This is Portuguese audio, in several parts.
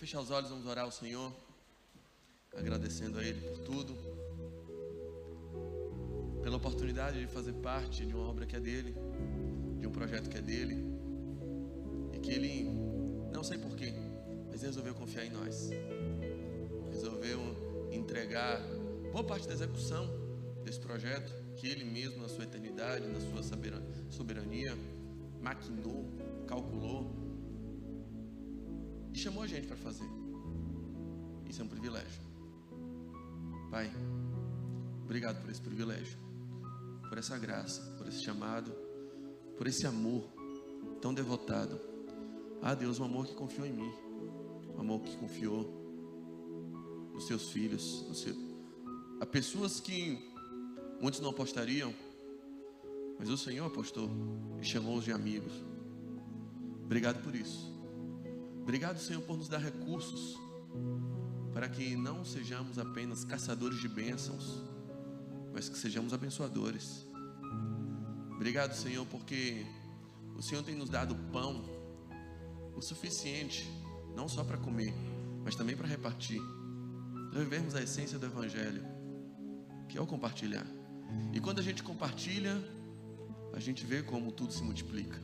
fechar os olhos, vamos orar ao Senhor, agradecendo a Ele por tudo, pela oportunidade de fazer parte de uma obra que é dele, de um projeto que é dele, e que Ele, não sei porquê, mas resolveu confiar em nós, resolveu entregar boa parte da execução desse projeto, que Ele mesmo, na sua eternidade, na sua soberania, maquinou, calculou e chamou a gente para fazer. Isso é um privilégio. Pai, obrigado por esse privilégio, por essa graça, por esse chamado, por esse amor tão devotado. Ah, Deus, um amor que confiou em mim, um amor que confiou nos seus filhos, a pessoas que muitos não apostariam, mas o Senhor apostou e chamou-os de amigos. Obrigado por isso. Obrigado, Senhor, por nos dar recursos para que não sejamos apenas caçadores de bênçãos, mas que sejamos abençoadores. Obrigado, Senhor, porque o Senhor tem nos dado pão o suficiente, não só para comer, mas também para repartir, para vivermos a essência do Evangelho, que é o compartilhar. E quando a gente compartilha, a gente vê como tudo se multiplica.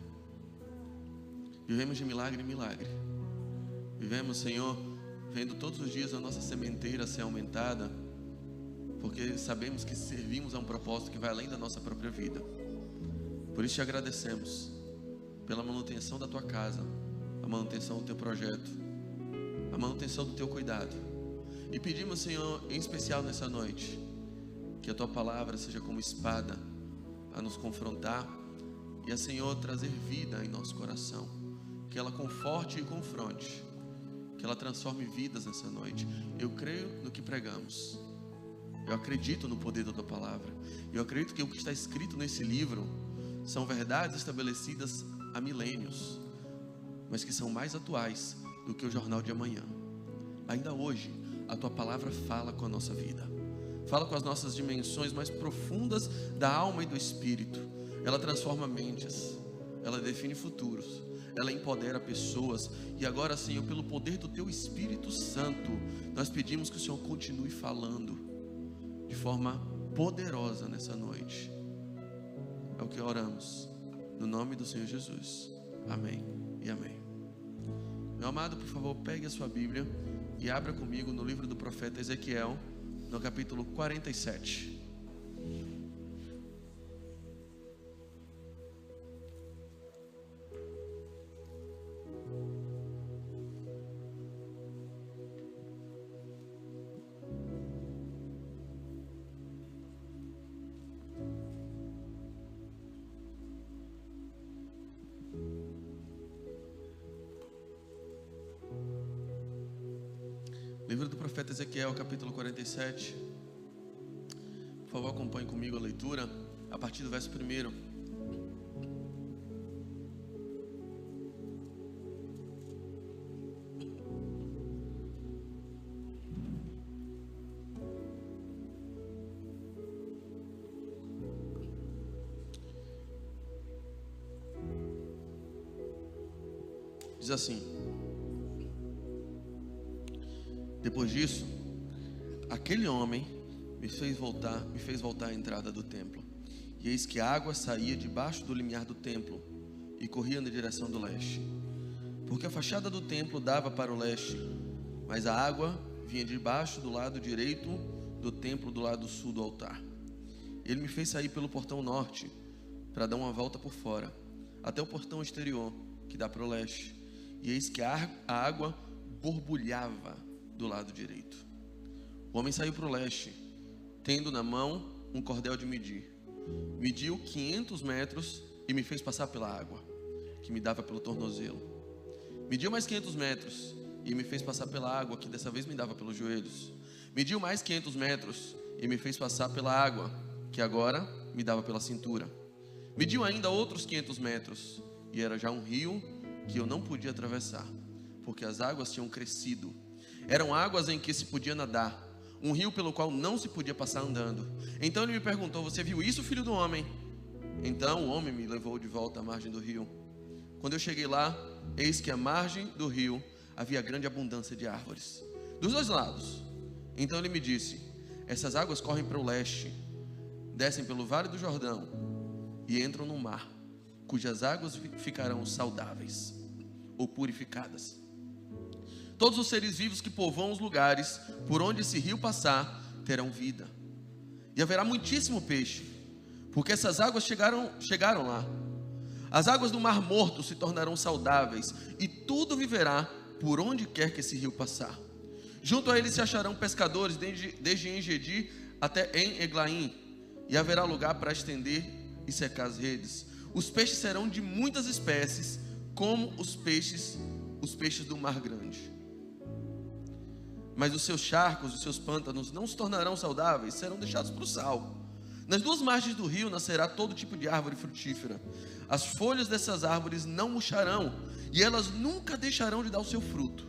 Vivemos de milagre em milagre. Vivemos, Senhor, vendo todos os dias a nossa sementeira ser aumentada, porque sabemos que servimos a um propósito que vai além da nossa própria vida. Por isso te agradecemos pela manutenção da tua casa, a manutenção do teu projeto, a manutenção do teu cuidado. E pedimos, Senhor, em especial nessa noite, que a tua palavra seja como espada a nos confrontar e a, Senhor, trazer vida em nosso coração, que ela conforte e confronte, que ela transforme vidas nessa noite. Eu creio no que pregamos, eu acredito no poder da tua palavra, eu acredito que o que está escrito nesse livro são verdades estabelecidas há milênios, mas que são mais atuais do que o jornal de amanhã. Ainda hoje a tua palavra fala com a nossa vida, fala com as nossas dimensões mais profundas da alma e do espírito. Ela transforma mentes, ela define futuros, ela empodera pessoas. E agora, Senhor, pelo poder do teu Espírito Santo, nós pedimos que o Senhor continue falando de forma poderosa nessa noite. É o que oramos, no nome do Senhor Jesus. Amém e amém. Meu amado, por favor, pegue a sua Bíblia e abra comigo no livro do profeta Ezequiel, no capítulo 47. Livro do profeta Ezequiel, capítulo 47. Por favor, acompanhe comigo a leitura a partir do verso 1. Diz assim: depois disso, aquele homem me fez voltar à entrada do templo, e eis que a água saía debaixo do limiar do templo e corria na direção do leste, porque a fachada do templo dava para o leste, mas a água vinha debaixo do lado direito do templo, do lado sul do altar. Ele me fez sair pelo portão norte para dar uma volta por fora, até o portão exterior que dá para o leste, e eis que a água borbulhava do lado direito. O homem saiu para o leste, tendo na mão um cordel de medir. Mediu 500 metros e me fez passar pela água, que me dava pelo tornozelo. Mediu mais 500 metros e me fez passar pela água, que dessa vez me dava pelos joelhos. Mediu mais 500 metros e me fez passar pela água, que agora me dava pela cintura. Mediu ainda outros 500 metros e era já um rio que eu não podia atravessar, porque as águas tinham crescido. Eram águas em que se podia nadar, um rio pelo qual não se podia passar andando. Então ele me perguntou: você viu isso, filho do homem? Então o homem me levou de volta à margem do rio. Quando eu cheguei lá, eis que à margem do rio havia grande abundância de árvores, dos dois lados. Então ele me disse: essas águas correm para o leste, descem pelo vale do Jordão e entram no mar, cujas águas ficarão saudáveis ou purificadas. Todos os seres vivos que povoam os lugares por onde esse rio passar terão vida, e haverá muitíssimo peixe, porque essas águas chegaram lá. As águas do Mar Morto se tornarão saudáveis, e tudo viverá por onde quer que esse rio passar. Junto a ele se acharão pescadores desde En-Gedi até En-Eglaim, e haverá lugar para estender e secar as redes. Os peixes serão de muitas espécies, como os peixes do mar grande. Mas os seus charcos, os seus pântanos não se tornarão saudáveis, serão deixados para o sal. Nas duas margens do rio nascerá todo tipo de árvore frutífera. As folhas dessas árvores não murcharão, e elas nunca deixarão de dar o seu fruto.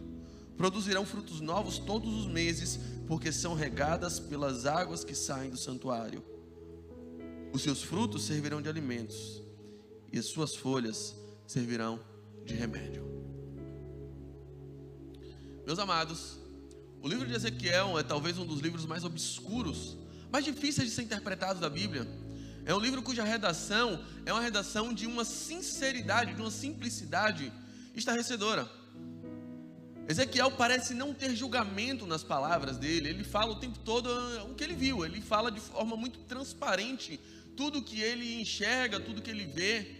Produzirão frutos novos todos os meses, porque são regadas pelas águas que saem do santuário. Os seus frutos servirão de alimentos, e as suas folhas servirão de remédio. Meus amados, o livro de Ezequiel é talvez um dos livros mais obscuros, mais difíceis de ser interpretados da Bíblia. É um livro cuja redação é uma redação de uma sinceridade, de uma simplicidade estarrecedora. Ezequiel parece não ter julgamento nas palavras dele. Ele fala o tempo todo o que ele viu. Ele fala de forma muito transparente tudo que ele enxerga, tudo que ele vê.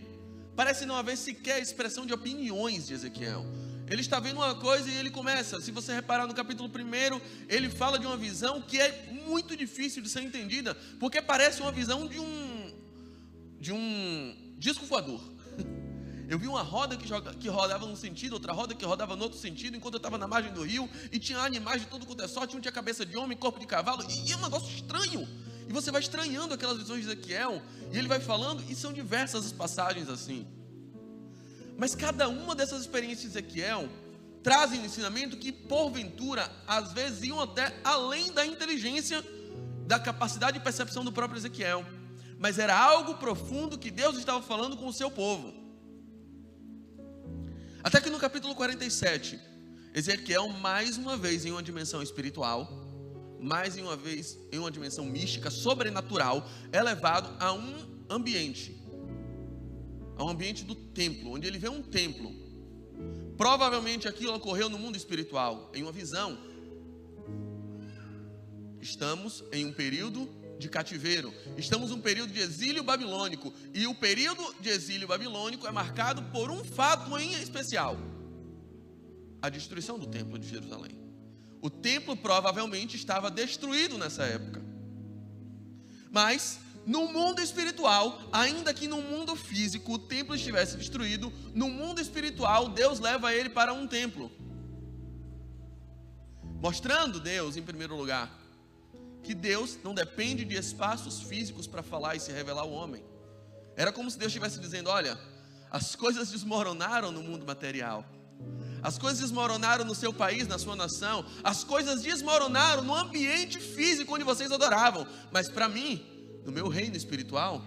Parece não haver sequer expressão de opiniões de Ezequiel. Ele está vendo uma coisa e ele começa. Se você reparar no capítulo 1, ele fala de uma visão que é muito difícil de ser entendida, porque parece uma visão de um disco voador. Eu vi uma roda que rodava num sentido, outra roda que rodava no outro sentido, enquanto eu estava na margem do rio, e tinha animais de todo quanto é sorte, um tinha cabeça de homem, corpo de cavalo, e é um negócio estranho. E você vai estranhando aquelas visões de Ezequiel, e ele vai falando, e são diversas as passagens assim. Mas cada uma dessas experiências de Ezequiel trazem um ensinamento que, porventura, às vezes iam até além da inteligência, da capacidade de percepção do próprio Ezequiel. Mas era algo profundo que Deus estava falando com o seu povo. Até que no capítulo 47, Ezequiel, mais uma vez em uma dimensão espiritual, mais uma vez em uma dimensão mística, sobrenatural, é levado a um ambiente do templo, onde ele vê um templo. Provavelmente aquilo ocorreu no mundo espiritual, em uma visão. Estamos em um período de cativeiro, estamos em um período de exílio babilônico, e o período de exílio babilônico é marcado por um fato em especial: a destruição do templo de Jerusalém. O templo provavelmente estava destruído nessa época, mas no mundo espiritual, ainda que no mundo físico o templo estivesse destruído, no mundo espiritual Deus leva ele para um templo, mostrando Deus, em primeiro lugar, que Deus não depende de espaços físicos para falar e se revelar ao homem. Era como se Deus estivesse dizendo: olha, as coisas desmoronaram no mundo material, as coisas desmoronaram no seu país, na sua nação, as coisas desmoronaram no ambiente físico onde vocês adoravam, mas para mim, no meu reino espiritual,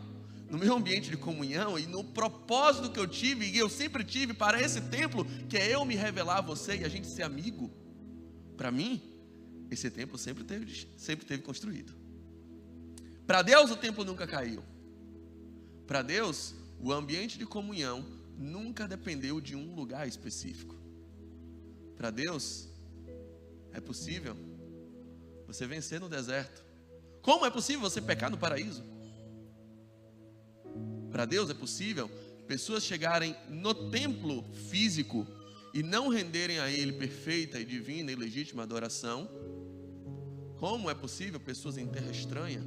no meu ambiente de comunhão e no propósito que eu tive e eu sempre tive para esse templo, que é eu me revelar a você e a gente ser amigo, para mim, esse templo sempre teve construído. Para Deus o templo nunca caiu. Para Deus o ambiente de comunhão nunca dependeu de um lugar específico. Para Deus é possível você vencer no deserto. Como é possível você pecar no paraíso? Para Deus é possível pessoas chegarem no templo físico e não renderem a Ele perfeita e divina e legítima adoração. Como é possível pessoas em terra estranha,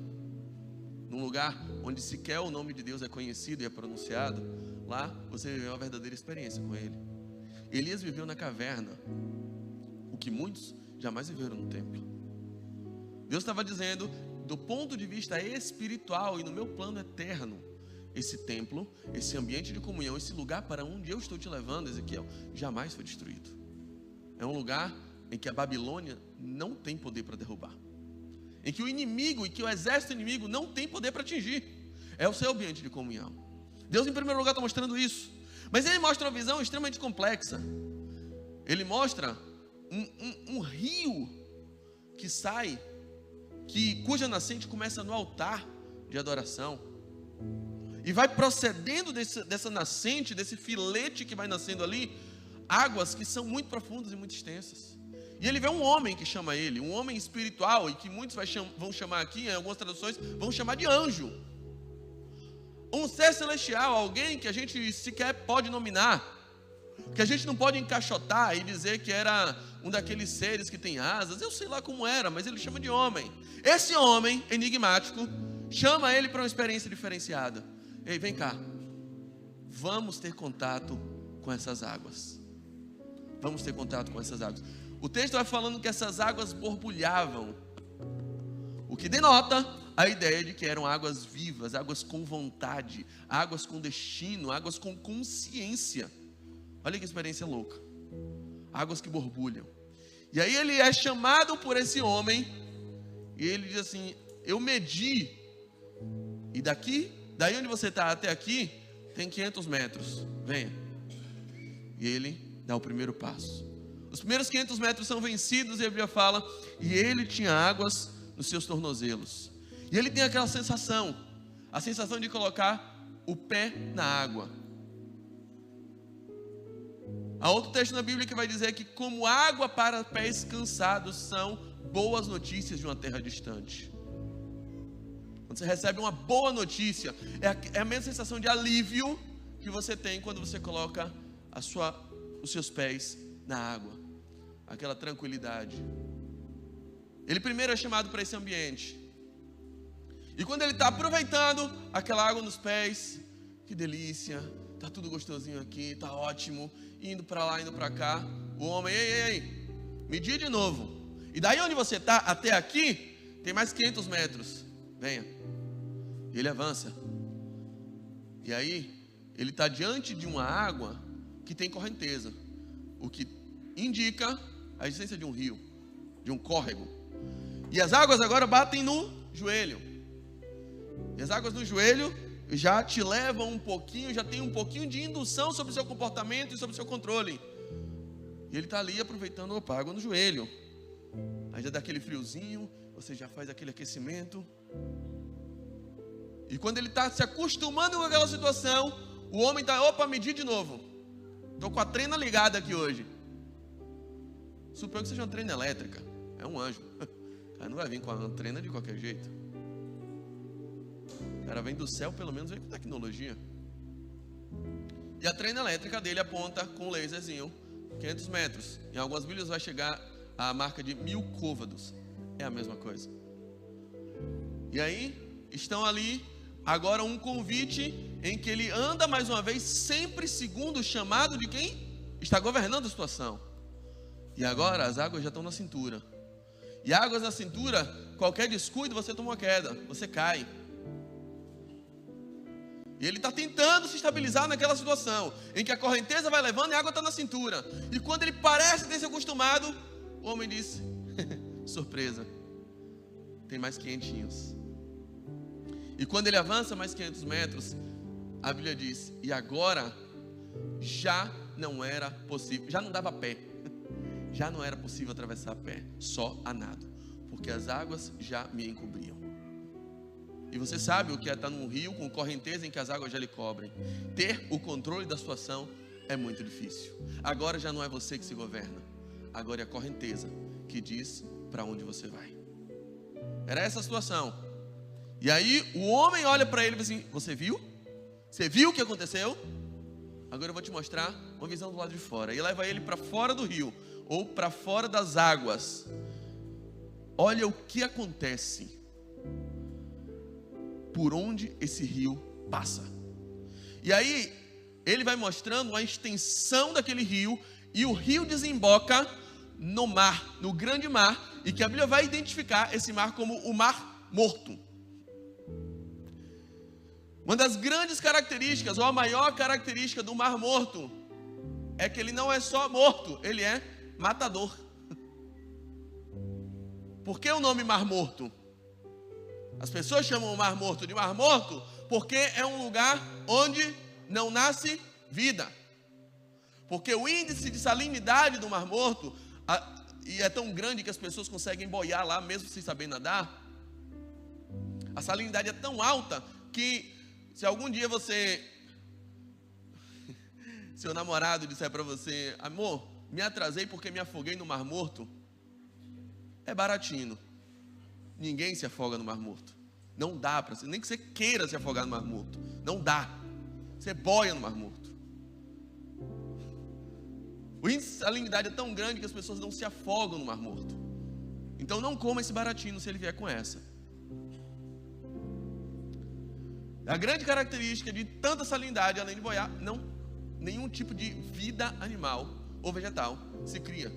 num lugar onde sequer o nome de Deus é conhecido e é pronunciado, lá você viveu uma verdadeira experiência com Ele. Elias viveu na caverna, o que muitos jamais viveram no templo. Deus estava dizendo, do ponto de vista espiritual e no meu plano eterno, esse templo, esse ambiente de comunhão, esse lugar para onde eu estou te levando, Ezequiel, jamais foi destruído. É um lugar em que a Babilônia não tem poder para derrubar, em que o inimigo e que o exército inimigo não tem poder para atingir. É o seu ambiente de comunhão. Deus em primeiro lugar está mostrando isso, mas Ele mostra uma visão extremamente complexa. ele mostra um rio que sai, cuja nascente começa no altar de adoração, e vai procedendo dessa nascente, desse filete que vai nascendo ali, águas que são muito profundas e muito extensas. E ele vê um homem que chama ele, um homem espiritual, e que muitos vão chamar aqui, em algumas traduções, vão chamar de anjo. Um ser celestial, alguém que a gente sequer pode nominar, que a gente não pode encaixotar e dizer que era um daqueles seres que tem asas, eu sei lá como era, mas ele chama de homem. Esse homem enigmático chama ele para uma experiência diferenciada. Ei, vem cá, vamos ter contato com essas águas. Vamos ter contato com essas águas. O texto vai falando que essas águas borbulhavam, o que denota a ideia de que eram águas vivas, águas com vontade, águas com destino, águas com consciência. Olha que experiência louca. Águas que borbulham. E aí ele é chamado por esse homem, e ele diz assim: eu medi, e daí onde você está até aqui, tem 500 metros, venha. E ele dá o primeiro passo. Os primeiros 500 metros são vencidos, e a Bíblia fala, e ele tinha águas nos seus tornozelos. E ele tem aquela sensação, a sensação de colocar o pé na água. Há outro texto na Bíblia que vai dizer que como água para pés cansados são boas notícias de uma terra distante. Quando você recebe uma boa notícia, é a mesma sensação de alívio que você tem quando você coloca os seus pés na água. Aquela tranquilidade. Ele primeiro é chamado para esse ambiente. E quando ele está aproveitando aquela água nos pés, que delícia, está tudo gostosinho aqui, está ótimo, indo para lá, indo para cá, o homem, ei, medir de novo. E daí onde você está, até aqui, tem mais 500 metros, venha. Ele avança. E aí, ele está diante de uma água que tem correnteza, o que indica a existência de um rio, de um córrego. E as águas agora batem no joelho. E as águas no joelho já te levam um pouquinho, já tem um pouquinho de indução sobre o seu comportamento e sobre o seu controle. E ele está ali aproveitando a água no joelho. Aí já dá aquele friozinho, você já faz aquele aquecimento. E quando ele está se acostumando com aquela situação, o homem está, medir de novo. Estou com a trena ligada aqui hoje. Suponho que seja uma trena elétrica. É um anjo. O cara não vai vir com a trena de qualquer jeito. O cara vem do céu, pelo menos vem com tecnologia. E a trena elétrica dele aponta com um laserzinho 500 metros. Em algumas bíblias vai chegar à marca de 1000 côvados. É a mesma coisa. E aí, estão ali agora um convite em que ele anda mais uma vez, sempre segundo o chamado de quem está governando a situação. E agora as águas já estão na cintura. E águas na cintura, qualquer descuido você toma uma queda, você cai. E ele está tentando se estabilizar naquela situação em que a correnteza vai levando e a água está na cintura. E quando ele parece ter se acostumado, o homem disse: surpresa, tem mais 500. E quando ele avança mais 500 metros, a Bíblia diz: e agora já não era possível, já não dava pé. Já não era possível atravessar a pé, só a nado, porque as águas já me encobriam. E você sabe o que é estar num rio com correnteza em que as águas já lhe cobrem. Ter o controle da situação é muito difícil. Agora já não é você que se governa, agora é a correnteza que diz para onde você vai. Era essa a situação. E aí o homem olha para ele e diz assim: você viu? Você viu o que aconteceu? Agora eu vou te mostrar uma visão do lado de fora. E leva ele para fora do rio, ou para fora das águas. Olha o que acontece por onde esse rio passa. E aí ele vai mostrando a extensão daquele rio, e o rio desemboca no mar, no grande mar, e que a Bíblia vai identificar esse mar como o Mar Morto. Uma das grandes características, ou a maior característica do Mar Morto, é que ele não é só morto, ele é matador. Por que o nome Mar Morto? As pessoas chamam o Mar Morto de Mar Morto porque é um lugar onde não nasce vida. Porque o índice de salinidade do Mar Morto e é tão grande que as pessoas conseguem boiar lá mesmo sem saber nadar. A salinidade é tão alta que se algum dia seu namorado disser para você: amor, me atrasei porque me afoguei no Mar Morto, é baratinho. Ninguém se afoga no Mar Morto. Não dá para você, nem que você queira se afogar no Mar Morto. Não dá. Você boia no Mar Morto. O índice de salinidade é tão grande que as pessoas não se afogam no Mar Morto. Então não coma esse baratinho se ele vier com essa. A grande característica de tanta salinidade, além de boiar, nenhum tipo de vida animal ou vegetal se cria.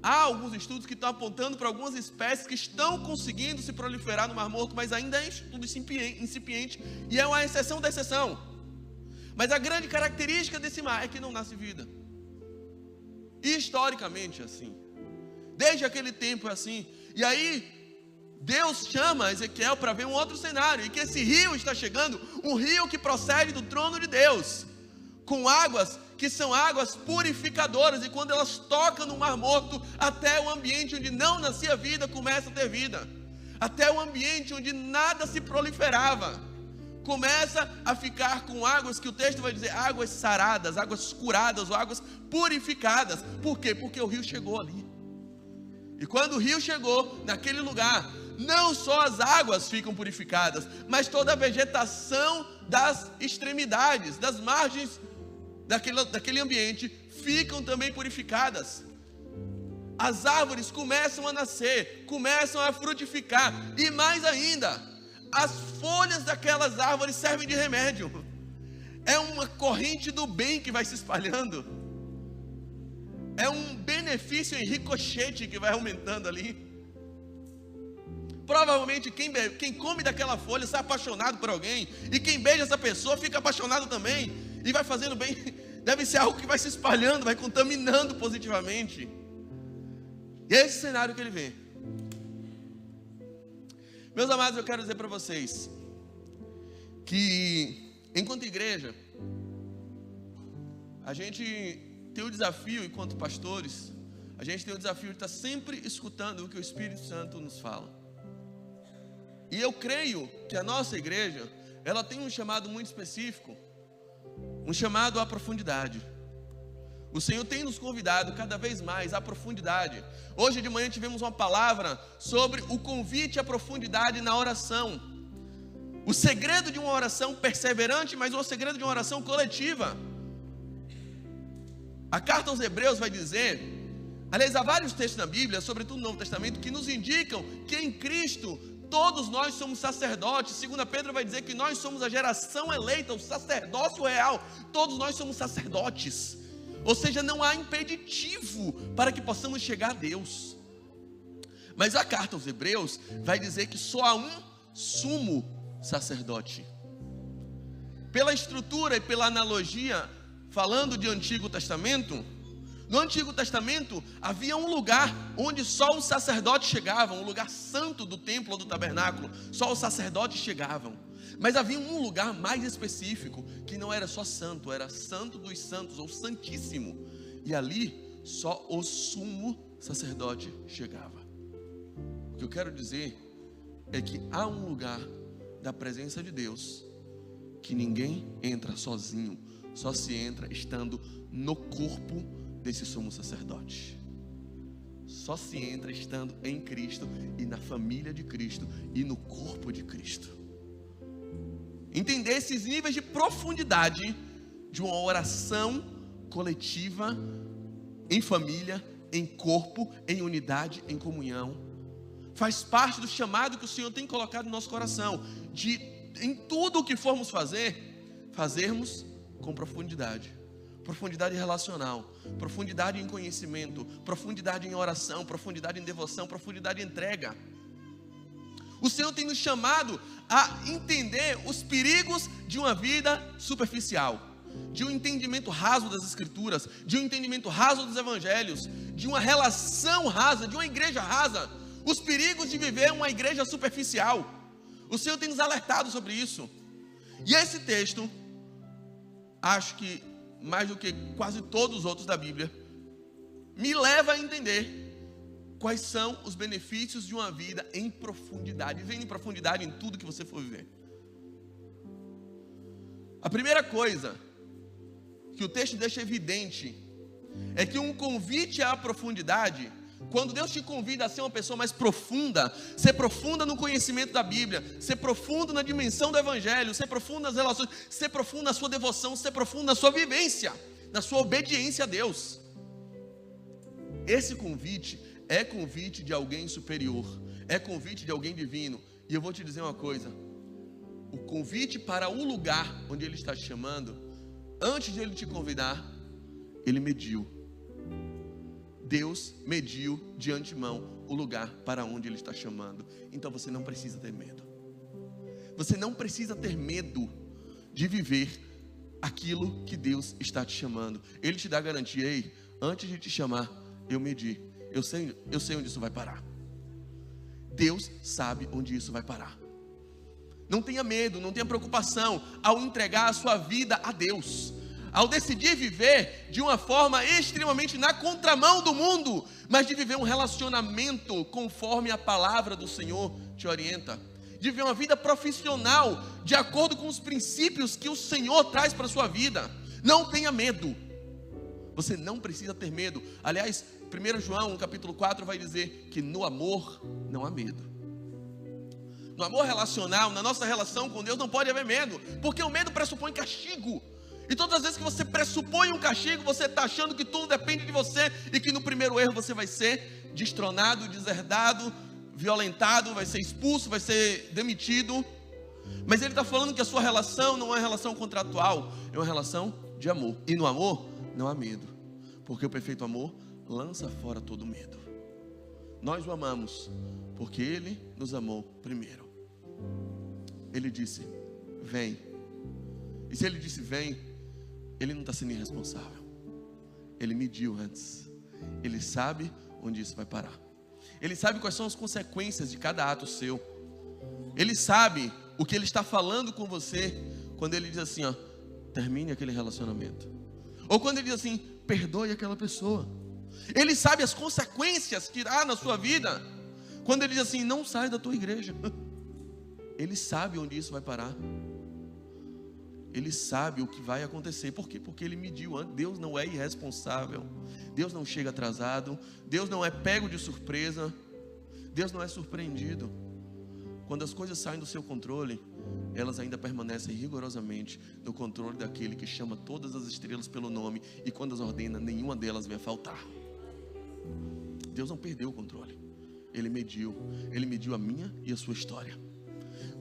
Há alguns estudos que estão apontando para algumas espécies que estão conseguindo se proliferar no Mar Morto, mas ainda é estudo incipiente e é uma exceção da exceção. Mas a grande característica desse mar é que não nasce vida. E historicamente é assim. Desde aquele tempo é assim. E aí Deus chama Ezequiel para ver um outro cenário, e que esse rio está chegando, um rio que procede do trono de Deus, com águas que são águas purificadoras, e quando elas tocam no Mar Morto, até o ambiente onde não nascia vida começa a ter vida, até o ambiente onde nada se proliferava começa a ficar com águas que o texto vai dizer águas saradas, águas curadas ou águas purificadas. Por quê? Porque o rio chegou ali. E quando o rio chegou naquele lugar, não só as águas ficam purificadas, mas toda a vegetação das extremidades, das margens daquele ambiente ficam também purificadas. As árvores começam a nascer, começam a frutificar, e mais ainda, as folhas daquelas árvores servem de remédio. É uma corrente do bem que vai se espalhando. É um benefício em ricochete que vai aumentando ali. Provavelmente quem come daquela folha está apaixonado por alguém, e quem beija essa pessoa fica apaixonado também, e vai fazendo bem. Deve ser algo que vai se espalhando, vai contaminando positivamente. E é esse cenário que ele vê. Meus amados, eu quero dizer para vocês que, enquanto igreja, a gente tem o desafio, enquanto pastores, a gente tem o desafio de estar sempre escutando o que o Espírito Santo nos fala. E eu creio que a nossa igreja, ela tem um chamado muito específico, um chamado à profundidade. O Senhor tem nos convidado cada vez mais à profundidade. Hoje de manhã tivemos uma palavra sobre o convite à profundidade na oração. O segredo de uma oração perseverante, mas o segredo de uma oração coletiva. A carta aos Hebreus vai dizer, aliás, há vários textos na Bíblia, sobretudo no Novo Testamento, que nos indicam que em Cristo todos nós somos sacerdotes. 2 Pedro vai dizer que nós somos a geração eleita, o sacerdócio real. Todos nós somos sacerdotes. Ou seja, não há impeditivo para que possamos chegar a Deus. Mas a carta aos Hebreus vai dizer que só há um sumo sacerdote. Pela estrutura e pela analogia, falando de Antigo Testamento, no Antigo Testamento havia um lugar onde só os sacerdotes chegavam, um lugar santo do templo ou do tabernáculo, só os sacerdotes chegavam. Mas havia um lugar mais específico, que não era só santo, era santo dos santos, ou santíssimo. E ali, só o sumo sacerdote chegava. O que eu quero dizer é que há um lugar da presença de Deus, que ninguém entra sozinho, só se entra estando no corpo desse sumo sacerdote. Só se entra estando em Cristo, e na família de Cristo, e no corpo de Cristo. Entender esses níveis de profundidade de uma oração coletiva, em família, em corpo, em unidade, em comunhão, faz parte do chamado que o Senhor tem colocado no nosso coração, de em tudo o que formos fazer, fazermos com profundidade. Profundidade relacional, profundidade em conhecimento, profundidade em oração, profundidade em devoção, profundidade em entrega. O Senhor tem nos chamado a entender os perigos de uma vida superficial, de um entendimento raso das Escrituras, de um entendimento raso dos Evangelhos, de uma relação rasa, de uma igreja rasa, os perigos de viver uma igreja superficial. O Senhor tem nos alertado sobre isso. E esse texto, acho que mais do que quase todos os outros da Bíblia, me leva a entender quais são os benefícios de uma vida em profundidade. Vem em profundidade em tudo que você for viver. A primeira coisa que o texto deixa evidente é que um convite à profundidade, quando Deus te convida a ser uma pessoa mais profunda, ser profunda no conhecimento da Bíblia, ser profundo na dimensão do Evangelho, ser profundo nas relações, ser profundo na sua devoção, ser profundo na sua vivência, na sua obediência a Deus. Esse convite é convite de alguém superior, é convite de alguém divino. E eu vou te dizer uma coisa: o convite para o lugar onde Ele está te chamando, antes de Ele te convidar, Ele mediu. Deus mediu de antemão o lugar para onde Ele está chamando. Então você não precisa ter medo. Você não precisa ter medo de viver aquilo que Deus está te chamando. Ele te dá garantia: ei, antes de te chamar, eu medi. Eu sei onde isso vai parar. Deus sabe onde isso vai parar. Não tenha medo, não tenha preocupação ao entregar a sua vida a Deus, ao decidir viver de uma forma extremamente na contramão do mundo, mas de viver um relacionamento conforme a palavra do Senhor te orienta, de viver uma vida profissional de acordo com os princípios que o Senhor traz para a sua vida. Não tenha medo. Você não precisa ter medo. Aliás, 1 João, capítulo 4, vai dizer que no amor não há medo. No amor relacional, na nossa relação com Deus, não pode haver medo, porque o medo pressupõe castigo. E todas as vezes que você pressupõe um castigo, você está achando que tudo depende de você, e que no primeiro erro você vai ser destronado, deserdado, violentado, vai ser expulso, vai ser demitido. Mas ele está falando que a sua relação não é uma relação contratual, é uma relação de amor. E no amor não há medo, porque o perfeito amor lança fora todo medo. Nós o amamos porque Ele nos amou primeiro. Ele disse: vem. E se Ele disse vem, Ele não está sendo irresponsável. Ele mediu antes. Ele sabe onde isso vai parar. Ele sabe quais são as consequências de cada ato seu. Ele sabe o que Ele está falando com você quando Ele diz assim, ó, termine aquele relacionamento. Ou quando Ele diz assim, perdoe aquela pessoa. Ele sabe as consequências que irá na sua vida quando Ele diz assim, não sai da tua igreja. Ele sabe onde isso vai parar. Ele sabe o que vai acontecer. Por quê? Porque Ele mediu antes. Deus não é irresponsável. Deus não chega atrasado. Deus não é pego de surpresa. Deus não é surpreendido. Quando as coisas saem do seu controle, elas ainda permanecem rigorosamente no controle daquele que chama todas as estrelas pelo nome, e quando as ordena, nenhuma delas vai faltar. Deus não perdeu o controle. Ele mediu a minha e a sua história.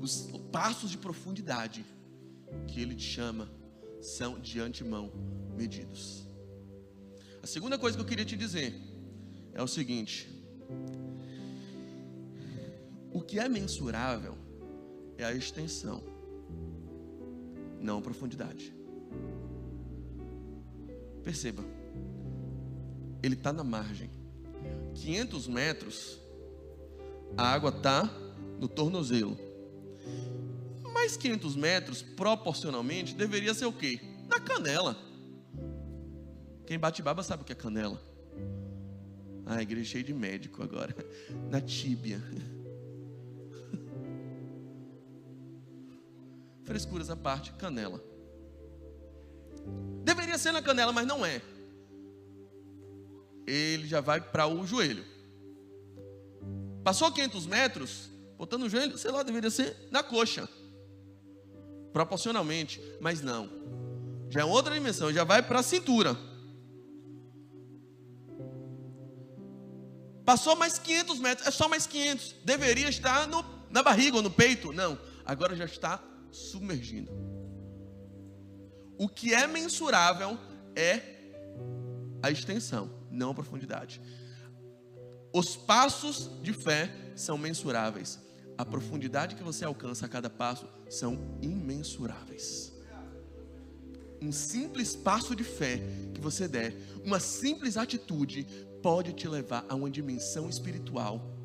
Os passos de profundidade que Ele te chama são de antemão medidos. A segunda coisa que eu queria te dizer é o seguinte: o que é mensurável é a extensão, não a profundidade. Perceba, Ele está na margem. 500 metros, a água está no tornozelo. Mais 500 metros, proporcionalmente, deveria ser o quê? Na canela. Quem bate baba sabe o que é canela. A igreja é cheia de médico agora. Na tíbia. Frescuras à parte, canela. Deveria ser na canela, mas não é. Ele já vai para o joelho. Passou 500 metros, botando o joelho, sei lá, deveria ser na coxa. Proporcionalmente, mas não. Já é outra dimensão, já vai para a cintura. Passou mais 500 metros, é só mais 500. Deveria estar na barriga ou no peito. Não, agora já está submergindo. O que é mensurável é a extensão, não a profundidade. Os passos de fé são mensuráveis. A profundidade que você alcança a cada passo são imensuráveis. Um simples passo de fé que você der, uma simples atitude, pode te levar a uma dimensão espiritual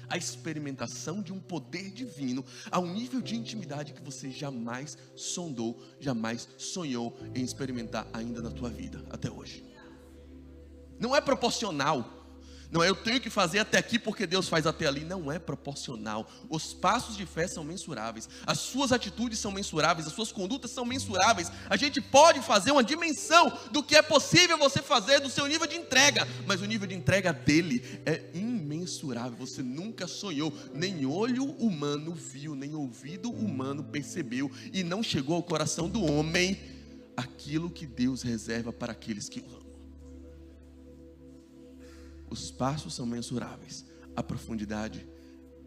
a experimentação de um poder divino a um nível de intimidade que você jamais sondou, jamais sonhou em experimentar ainda na tua vida, até hoje. Não é proporcional. Não é eu tenho que fazer até aqui porque Deus faz até ali. Não é proporcional. Os passos de fé são mensuráveis. As suas atitudes são mensuráveis. As suas condutas são mensuráveis. A gente pode fazer uma dimensão do que é possível você fazer do seu nível de entrega. Mas o nível de entrega dele é imensurável. Você nunca sonhou. Nem olho humano viu, nem ouvido humano percebeu. E não chegou ao coração do homem aquilo que Deus reserva para aqueles que o amam. Os passos são mensuráveis, a profundidade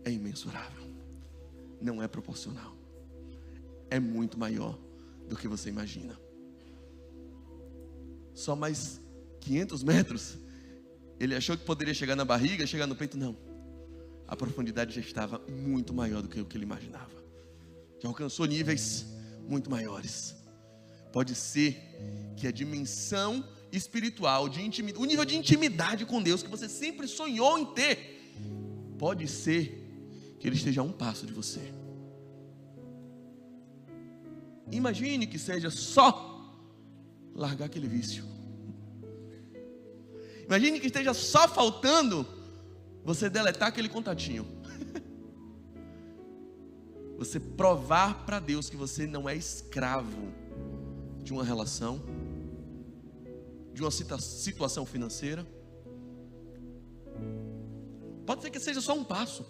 é imensurável, não é proporcional, é muito maior do que você imagina. Só mais 500 metros, ele achou que poderia chegar na barriga, chegar no peito, não. A profundidade já estava muito maior do que o que ele imaginava, já alcançou níveis muito maiores. Pode ser que a dimensão espiritual, o nível de intimidade com Deus que você sempre sonhou em ter, pode ser que ele esteja a um passo de você. Imagine que seja só largar aquele vício. Imagine que esteja só faltando você deletar aquele contatinho. Você provar para Deus que você não é escravo de uma relação, de uma situação financeira. Pode ser que seja só um passo,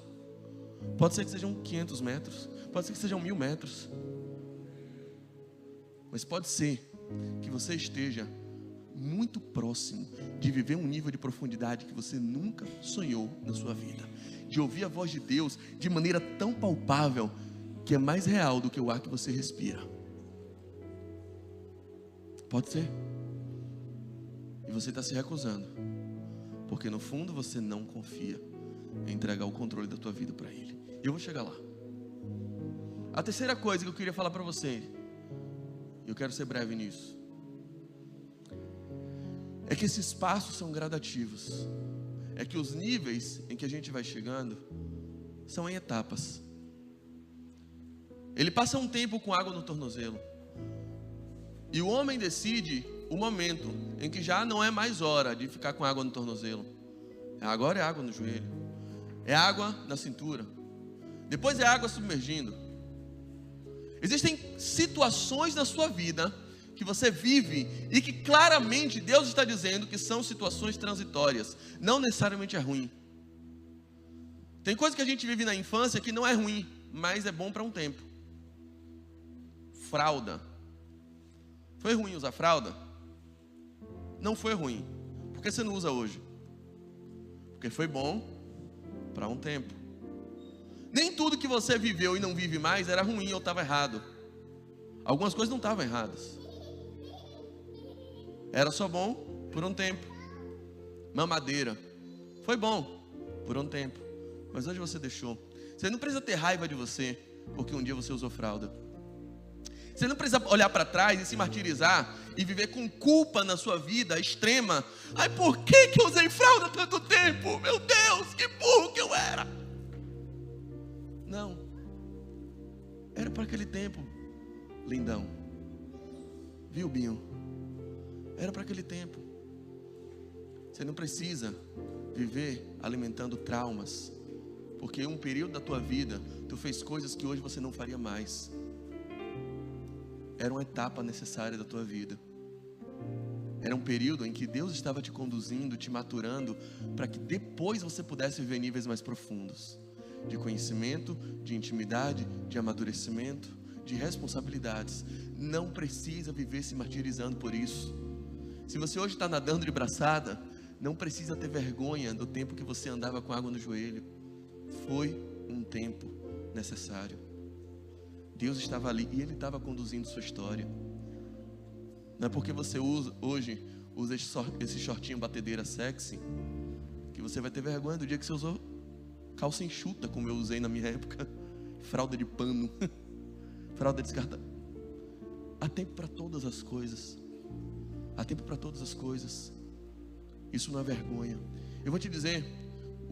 pode ser que sejam 500 metros, pode ser que sejam 1000 metros, mas pode ser que você esteja muito próximo de viver um nível de profundidade que você nunca sonhou na sua vida, de ouvir a voz de Deus de maneira tão palpável que é mais real do que o ar que você respira. Pode ser. E você está se recusando, porque no fundo você não confia em entregar o controle da tua vida para Ele. Eu vou chegar lá. A terceira coisa que eu queria falar para você, eu quero ser breve nisso, é que esses passos são gradativos. É que os níveis em que a gente vai chegando são em etapas. Ele passa um tempo com água no tornozelo, e o homem decide o momento em que já não é mais hora de ficar com água no tornozelo. Agora é água no joelho, é água na cintura, depois é água submergindo. Existem situações na sua vida que você vive e que claramente Deus está dizendo que são situações transitórias, não necessariamente é ruim. Tem coisa que a gente vive na infância que não é ruim, mas é bom para um tempo. Fralda. Foi ruim usar fralda? Não foi ruim. Por que você não usa hoje? Porque foi bom para um tempo. Nem tudo que você viveu e não vive mais era ruim ou estava errado. Algumas coisas não estavam erradas. Era só bom por um tempo. Mamadeira. Foi bom por um tempo. Mas hoje você deixou. Você não precisa ter raiva de você porque um dia você usou fralda. Você não precisa olhar para trás e se martirizar e viver com culpa na sua vida extrema. Ai, por que eu usei fralda tanto tempo? Meu Deus, que burro que eu era. Não. Era para aquele tempo, lindão. Viu, Binho? Era para aquele tempo. Você não precisa viver alimentando traumas, porque em um período da tua vida tu fez coisas que hoje você não faria mais. Era uma etapa necessária da tua vida. Era um período em que Deus estava te conduzindo, te maturando, para que depois você pudesse viver níveis mais profundos de conhecimento, de intimidade, de amadurecimento, de responsabilidades. Não precisa viver se martirizando por isso. Se você hoje está nadando de braçada, não precisa ter vergonha do tempo que você andava com água no joelho. Foi um tempo necessário. Deus estava ali e Ele estava conduzindo sua história. Não é porque você hoje usa esse shortinho batedeira sexy que você vai ter vergonha do dia que você usou calça enxuta, como eu usei na minha época, fralda de pano, fralda descartável. Há tempo para todas as coisas. Há tempo para todas as coisas. Isso não é vergonha. Eu vou te dizer,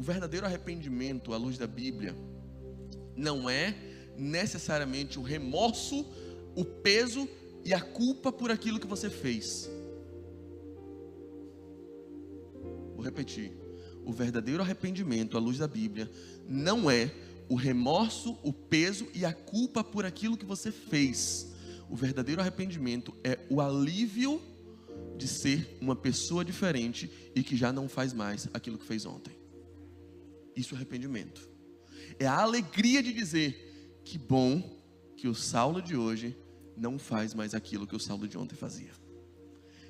O verdadeiro arrependimento, à luz da Bíblia, não é necessariamente o remorso, o peso e a culpa por aquilo que você fez. Vou repetir. O verdadeiro arrependimento, à luz da Bíblia, não é o remorso, o peso e a culpa por aquilo que você fez. O verdadeiro arrependimento é o alívio de ser uma pessoa diferente e que já não faz mais aquilo que fez ontem. Isso é arrependimento. É a alegria de dizer: que bom que o Saulo de hoje não faz mais aquilo que o Saulo de ontem fazia.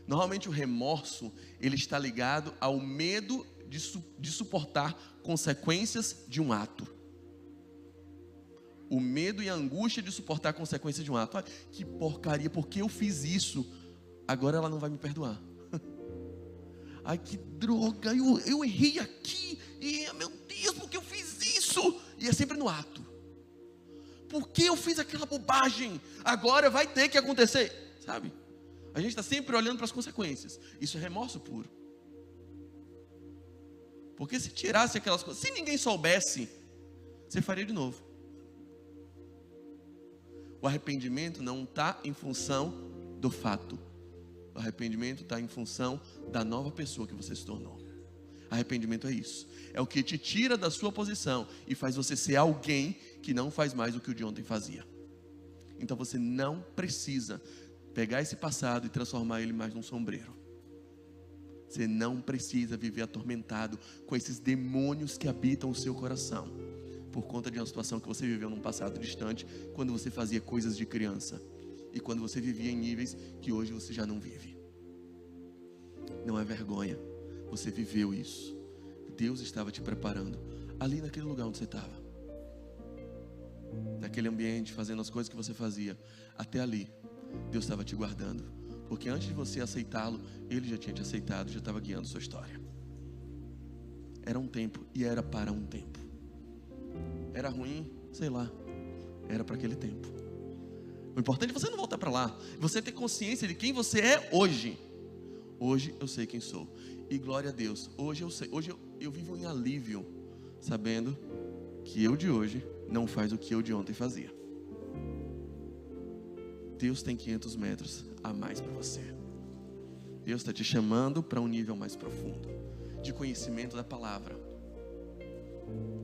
Normalmente o remorso, ele está ligado ao medo de suportar consequências de um ato. O medo e a angústia de suportar consequências de um ato. Que porcaria, por que eu fiz isso? Agora ela não vai me perdoar. Ai, que droga, eu errei aqui. E, meu Deus, por que eu fiz isso? E é sempre no ato. Por que eu fiz aquela bobagem? Agora vai ter que acontecer. Sabe? A gente está sempre olhando para as consequências. Isso é remorso puro. Porque se tirasse aquelas coisas, se ninguém soubesse, você faria de novo. O arrependimento não está em função do fato. O arrependimento está em função da nova pessoa que você se tornou. Arrependimento é isso. É o que te tira da sua posição e faz você ser alguém que não faz mais o que o de ontem fazia. Então você não precisa pegar esse passado e transformar ele mais num sombreiro. Você não precisa viver atormentado com esses demônios que habitam o seu coração, por conta de uma situação que você viveu num passado distante, quando você fazia coisas de criança, e quando você vivia em níveis que hoje você já não vive. Não é vergonha, você viveu isso. Deus estava te preparando, ali naquele lugar onde você estava, naquele ambiente, fazendo as coisas que você fazia, até ali, Deus estava te guardando, porque antes de você aceitá-lo, Ele já tinha te aceitado, já estava guiando sua história. Era um tempo, e era para um tempo. Era ruim, sei lá, era para aquele tempo. O importante é você não voltar para lá, você ter consciência de quem você é hoje. Hoje eu sei quem sou, e glória a Deus, hoje eu sei, hoje eu vivo em alívio, sabendo que eu de hoje não faz o que eu de ontem fazia. Deus tem 500 metros a mais para você. Deus está te chamando para um nível mais profundo de conhecimento da palavra.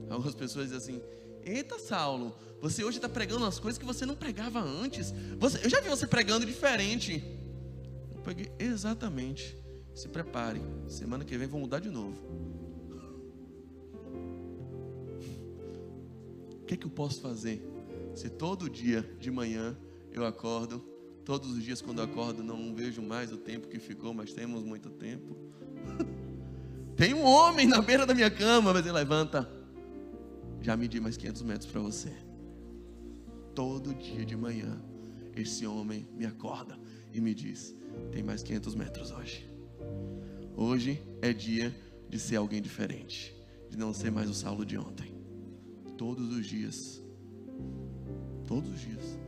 Algumas pessoas dizem assim: eita, Saulo, você hoje está pregando umas coisas que você não pregava antes. Eu já vi você pregando diferente. Eu peguei exatamente. Se prepare, semana que vem vou mudar de novo. O que é que eu posso fazer se todo dia de manhã eu acordo, todos os dias quando eu acordo não vejo mais o tempo que ficou, mas temos muito tempo. Tem um homem na beira da minha cama, mas ele levanta. Já medi mais 500 metros para você. Todo dia de manhã, esse homem me acorda e me diz: tem mais 500 metros hoje. Hoje é dia de ser alguém diferente, de não ser mais o Saulo de ontem. Todos os dias. Todos os dias.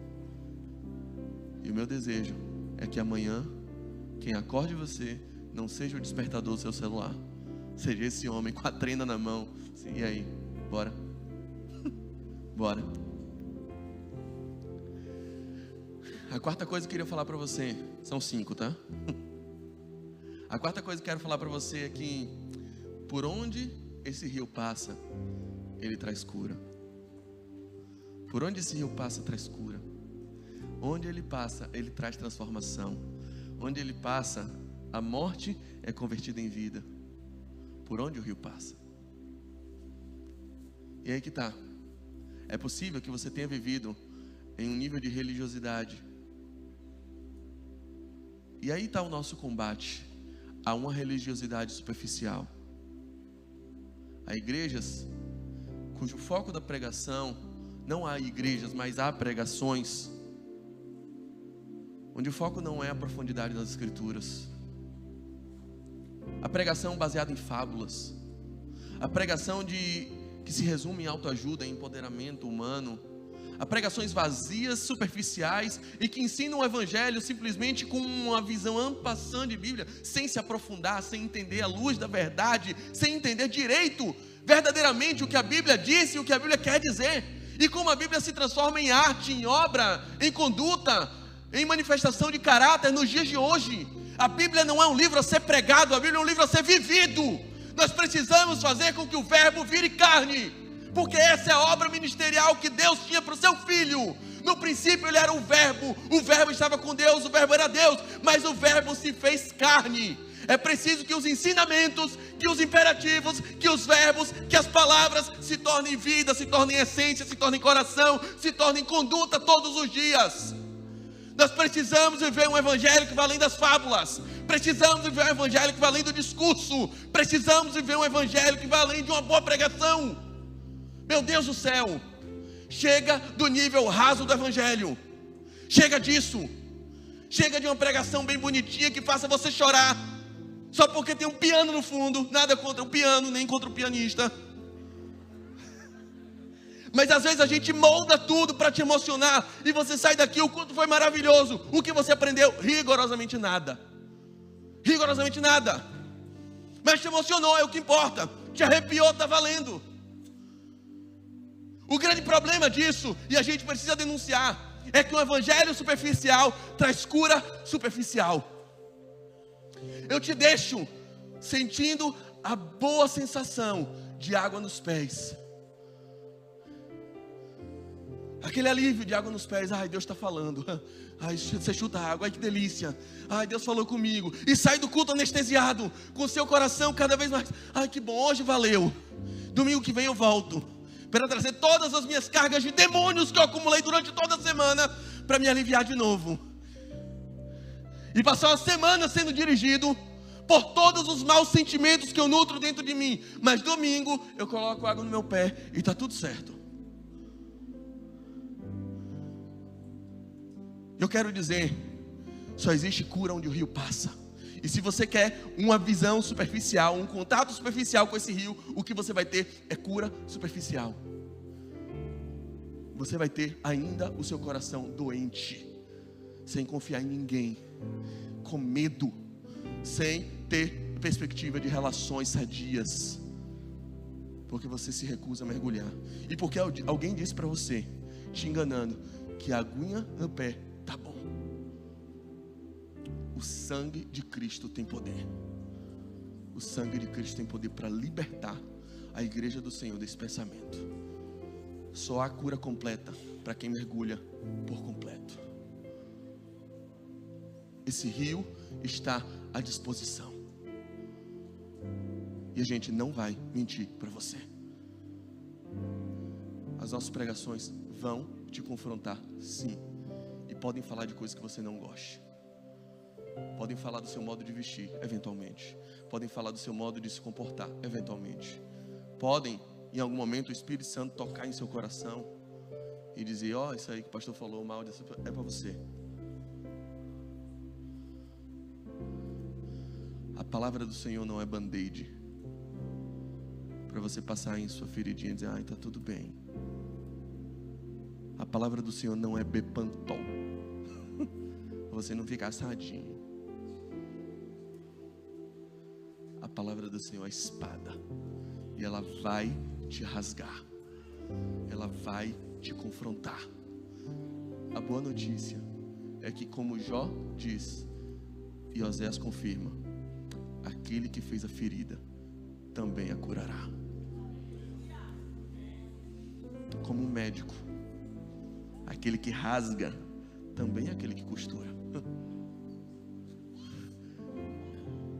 E o meu desejo é que amanhã, quem acorde você, não seja o despertador do seu celular, seja esse homem com a trena na mão. Assim, e aí, bora? Bora. A quarta coisa que eu queria falar para você, são 5, tá? A quarta coisa que eu quero falar para você é que por onde esse rio passa, ele traz cura. Por onde esse rio passa, traz cura. Onde ele passa, ele traz transformação. Onde ele passa, a morte é convertida em vida. Por onde o rio passa. E aí que está. É possível que você tenha vivido em um nível de religiosidade. E aí está o nosso combate a uma religiosidade superficial. Há igrejas cujo foco da pregação, não há igrejas, mas há pregações onde o foco não é a profundidade das escrituras. A pregação baseada em fábulas. A pregação que se resume em autoajuda, em empoderamento humano. A pregações vazias, superficiais e que ensinam o evangelho simplesmente com uma visão ampassã de Bíblia, sem se aprofundar, sem entender a luz da verdade, sem entender direito. verdadeiramente o que a Bíblia disse e o que a Bíblia quer dizer. E como a Bíblia se transforma em arte, em obra, em conduta, em manifestação de caráter nos dias de hoje. A Bíblia não é um livro a ser pregado, a Bíblia é um livro a ser vivido. Nós precisamos fazer com que o verbo vire carne, porque essa é a obra ministerial que Deus tinha para o seu Filho. No princípio ele era o verbo estava com Deus, o verbo era Deus, mas o verbo se fez carne. É preciso que os ensinamentos, que os imperativos, que os verbos, que as palavras se tornem vida, se tornem essência, se tornem coração, se tornem conduta todos os dias. Nós precisamos viver um evangelho que vai além das fábulas. Precisamos viver um evangelho que vai além do discurso. Precisamos viver um evangelho que vai além de uma boa pregação. Meu Deus do céu, chega do nível raso do evangelho. Chega disso. Chega de uma pregação bem bonitinha que faça você chorar, só porque tem um piano no fundo. Nada contra o piano, nem contra o pianista. Mas às vezes a gente molda tudo para te emocionar, e você sai daqui, o culto foi maravilhoso. O que você aprendeu? Rigorosamente nada. Rigorosamente nada. Mas te emocionou, é o que importa. Te arrepiou, está valendo. O grande problema disso, e a gente precisa denunciar, é que o evangelho superficial traz cura superficial. Eu te deixo sentindo a boa sensação de água nos pés. Aquele alívio de água nos pés. Ai, Deus está falando. Ai, você chuta a água, ai que delícia. Ai, Deus falou comigo. E sai do culto anestesiado, com o seu coração cada vez mais. Ai, que bom, hoje valeu. Domingo que vem eu volto para trazer todas as minhas cargas de demônios que eu acumulei durante toda a semana, para me aliviar de novo. E passar uma semana sendo dirigido por todos os maus sentimentos que eu nutro dentro de mim. Mas domingo eu coloco água no meu pé e está tudo certo. Eu quero dizer, só existe cura onde o rio passa. E se você quer uma visão superficial, um contato superficial com esse rio, o que você vai ter é cura superficial. Você vai ter ainda o seu coração doente, sem confiar em ninguém, com medo, sem ter perspectiva de relações sadias, porque você se recusa a mergulhar. E porque alguém disse para você, te enganando, que a aguinha no pé tá bom. O sangue de Cristo tem poder. O sangue de Cristo tem poder para libertar a igreja do Senhor desse pensamento. Só há cura completa para quem mergulha por completo. Esse rio está à disposição. E a gente não vai mentir para você. As nossas pregações vão te confrontar, sim. E podem falar de coisas que você não goste. Podem falar do seu modo de vestir, eventualmente. Podem falar do seu modo de se comportar, eventualmente. Podem, em algum momento, o Espírito Santo tocar em seu coração e dizer, ó, isso aí que o pastor falou mal, é para você. A palavra do Senhor não é band-aid para você passar em sua feridinha e dizer, ai, está tudo bem. A palavra do Senhor não é Bepantol, para você não ficar assadinho. A palavra do Senhor é espada, e ela vai te rasgar, ela vai te confrontar. A boa notícia é que, como Jó diz, e Oséias confirma, aquele que fez a ferida também a curará. Como um médico, aquele que rasga também é aquele que costura.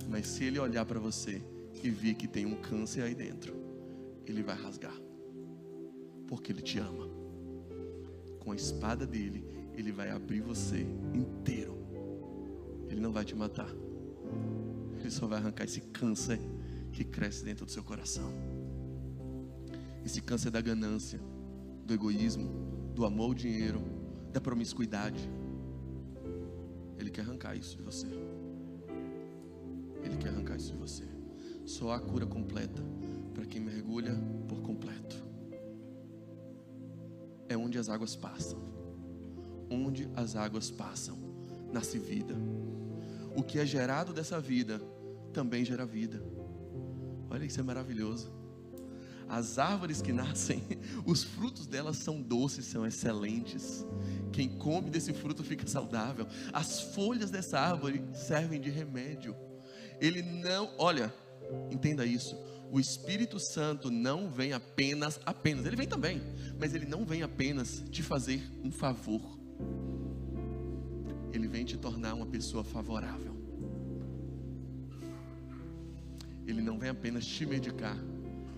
Mas se ele olhar para você e ver que tem um câncer aí dentro, ele vai rasgar, porque ele te ama. Com a espada dele, ele vai abrir você inteiro. Ele não vai te matar, ele só vai arrancar esse câncer que cresce dentro do seu coração. Esse câncer da ganância, do egoísmo, do amor ao dinheiro, da promiscuidade. Ele quer arrancar isso de você. Ele quer arrancar isso de você. Só há cura completa para quem mergulha por completo. É onde as águas passam. Onde as águas passam, nasce vida. O que é gerado dessa vida também gera vida. Olha, isso é maravilhoso. As árvores que nascem, os frutos delas são doces, são excelentes. Quem come desse fruto fica saudável. As folhas dessa árvore servem de remédio. Ele não, olha, entenda isso. O Espírito Santo não vem apenas, ele vem também, mas ele não vem apenas te fazer um favor. Ele vem te tornar uma pessoa favorável. Ele não vem apenas te medicar,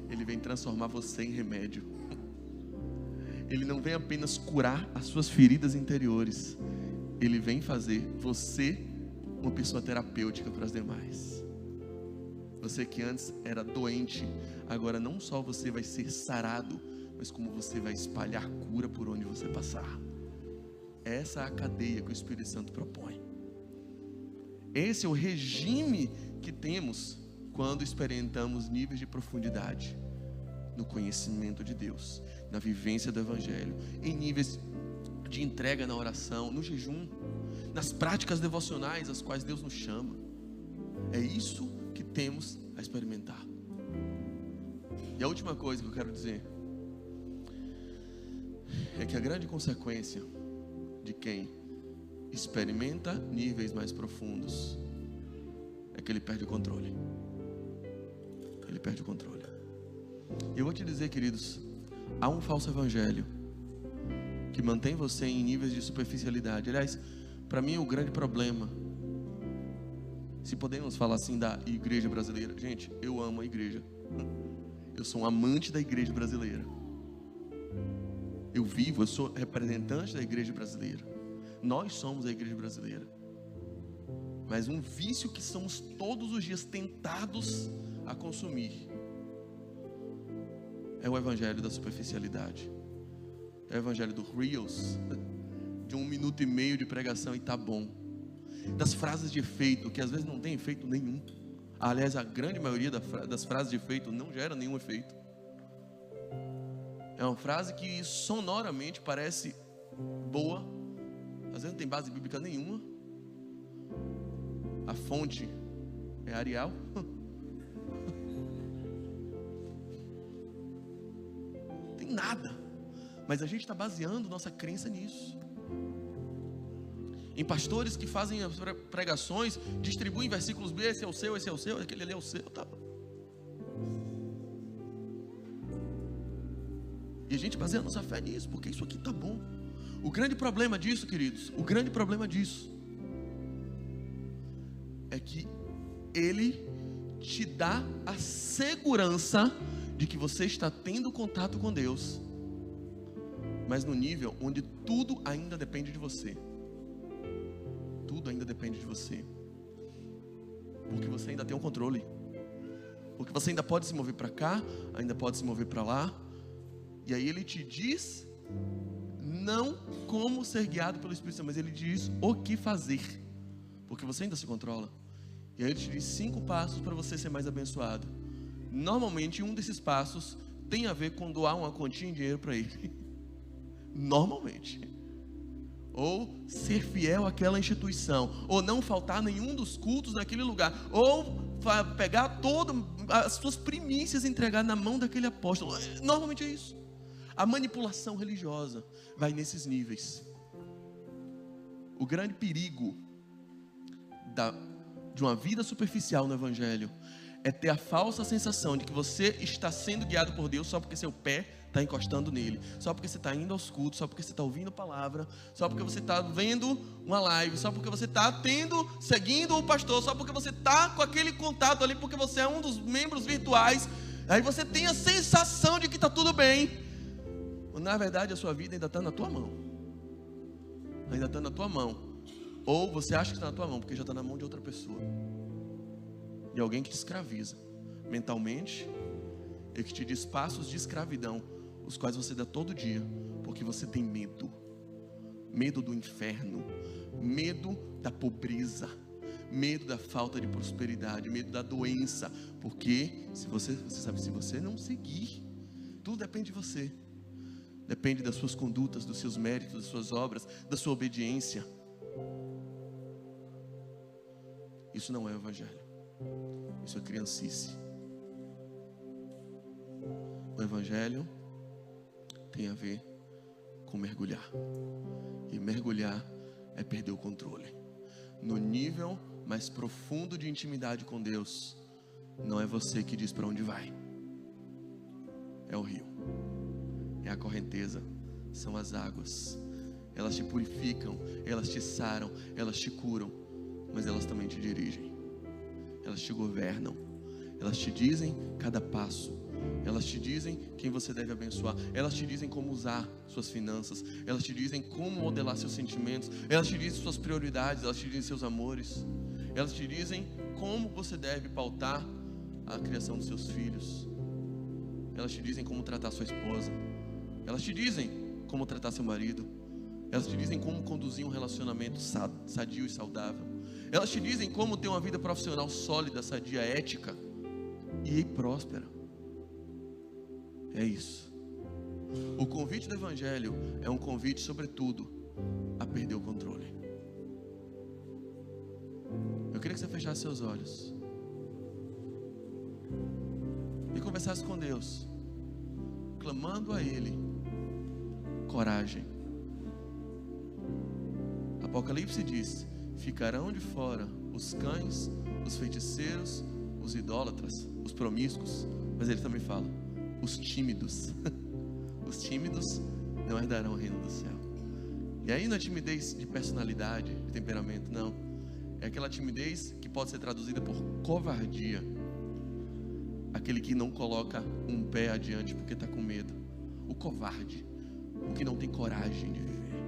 ele vem transformar você em remédio. Ele não vem apenas curar as suas feridas interiores, ele vem fazer você uma pessoa terapêutica para as demais. Você que antes era doente, agora não só você vai ser sarado, mas como você vai espalhar cura por onde você passar. Essa é a cadeia que o Espírito Santo propõe. Esse é o regime que temos quando experimentamos níveis de profundidade no conhecimento de Deus, na vivência do Evangelho, em níveis de entrega na oração, no jejum, nas práticas devocionais às quais Deus nos chama. É isso que temos a experimentar. E a última coisa que eu quero dizer é que a grande consequência de quem experimenta níveis mais profundos é que ele perde o controle. Ele perde o controle. E eu vou te dizer, queridos, há um falso evangelho que mantém você em níveis de superficialidade. Aliás, para mim o grande problema, se podemos falar assim, da igreja brasileira. Gente, eu amo a igreja. Eu sou um amante da igreja brasileira. Eu sou representante da igreja brasileira. Nós somos a igreja brasileira. Mas um vício que somos todos os dias tentados a consumir é o evangelho da superficialidade. É o evangelho do Reels, de 1 minuto e meio de pregação e tá bom. Das frases de efeito, que às vezes não tem efeito nenhum. Aliás, a grande maioria das frases de efeito não gera nenhum efeito. É uma frase que sonoramente parece boa, às vezes não tem base bíblica nenhuma. A fonte é Arial. Tem nada. Mas a gente está baseando nossa crença nisso. Em pastores que fazem as pregações, distribuem versículos B, esse é o seu, aquele ali é o seu, tá? E a gente baseia a nossa fé nisso, porque isso aqui tá bom. O grande problema disso, queridos, o grande problema disso é que ele te dá a segurança de que você está tendo contato com Deus, mas no nível onde tudo ainda depende de você. Tudo ainda depende de você, porque você ainda tem o controle, porque você ainda pode se mover para cá, ainda pode se mover para lá. E aí ele te diz não como ser guiado pelo Espírito Santo, mas ele diz o que fazer, porque você ainda se controla. E aí ele te diz 5 passos para você ser mais abençoado. Normalmente um desses passos tem a ver com doar uma quantia em dinheiro para ele. Normalmente. Ou ser fiel àquela instituição, ou não faltar nenhum dos cultos naquele lugar, ou pegar todas as suas primícias e entregar na mão daquele apóstolo. Normalmente é isso. A manipulação religiosa vai nesses níveis. O grande perigo de uma vida superficial no Evangelho é ter a falsa sensação de que você está sendo guiado por Deus só porque seu pé está encostando nele, só porque você está indo aos cultos, só porque você está ouvindo a palavra, só porque você está vendo uma live, só porque você está seguindo o pastor, só porque você está com aquele contato ali, porque você é um dos membros virtuais. Aí você tem a sensação de que está tudo bem. Na verdade a sua vida ainda está na tua mão. Ainda está na tua mão. Ou você acha que está na tua mão, porque já está na mão de outra pessoa. De alguém que te escraviza mentalmente, e que te diz passos de escravidão, os quais você dá todo dia, porque você tem medo. Medo do inferno, medo da pobreza, medo da falta de prosperidade, medo da doença. Porque se você sabe, se você não seguir, tudo depende de você. Depende das suas condutas, dos seus méritos, das suas obras, da sua obediência. Isso não é o Evangelho. Isso é criancice. O O Evangelho tem a ver com mergulhar. E mergulhar é perder o controle. No nível mais profundo de intimidade com Deus, não é você que diz para onde vai. É o rio, é a correnteza, são as águas. Elas te purificam, elas te saram, elas te curam, mas elas também te dirigem. Elas te governam, elas te dizem cada passo, elas te dizem quem você deve abençoar, elas te dizem como usar suas finanças, elas te dizem como modelar seus sentimentos, elas te dizem suas prioridades, elas te dizem seus amores, elas te dizem como você deve pautar a criação dos seus filhos, elas te dizem como tratar sua esposa, elas te dizem como tratar seu marido, elas te dizem como conduzir um relacionamento sadio e saudável, elas te dizem como ter uma vida profissional sólida, sadia, ética e próspera. É isso. O convite do Evangelho é um convite, sobretudo, a perder o controle. Eu queria que você fechasse seus olhos e conversasse com Deus, clamando a Ele coragem. Apocalipse diz: ficarão de fora os cães, os feiticeiros, os idólatras, os promíscuos. Mas ele também fala: os tímidos. Os tímidos não herdarão o reino do céu. E aí não é timidez de personalidade, de temperamento, não. É aquela timidez que pode ser traduzida por covardia. Aquele que não coloca um pé adiante porque está com medo. O covarde, o que não tem coragem de viver.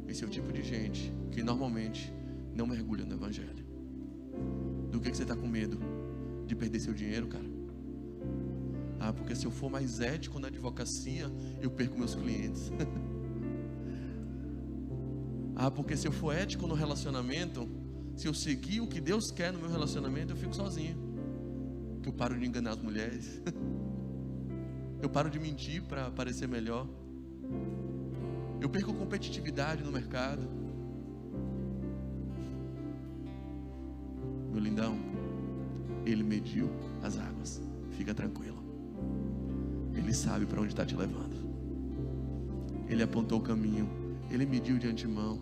Esse é o tipo de gente que normalmente não mergulha no Evangelho. Do que você está com medo? De perder seu dinheiro, cara? Ah, porque se eu for mais ético na advocacia, eu perco meus clientes. Ah, porque se eu for ético no relacionamento, se eu seguir o que Deus quer no meu relacionamento, eu fico sozinho. Que eu paro de enganar as mulheres. Eu paro de mentir para parecer melhor. Eu perco competitividade no mercado. Meu lindão, Ele mediu as águas. Fica tranquilo. Ele sabe para onde está te levando. Ele apontou o caminho. Ele mediu de antemão.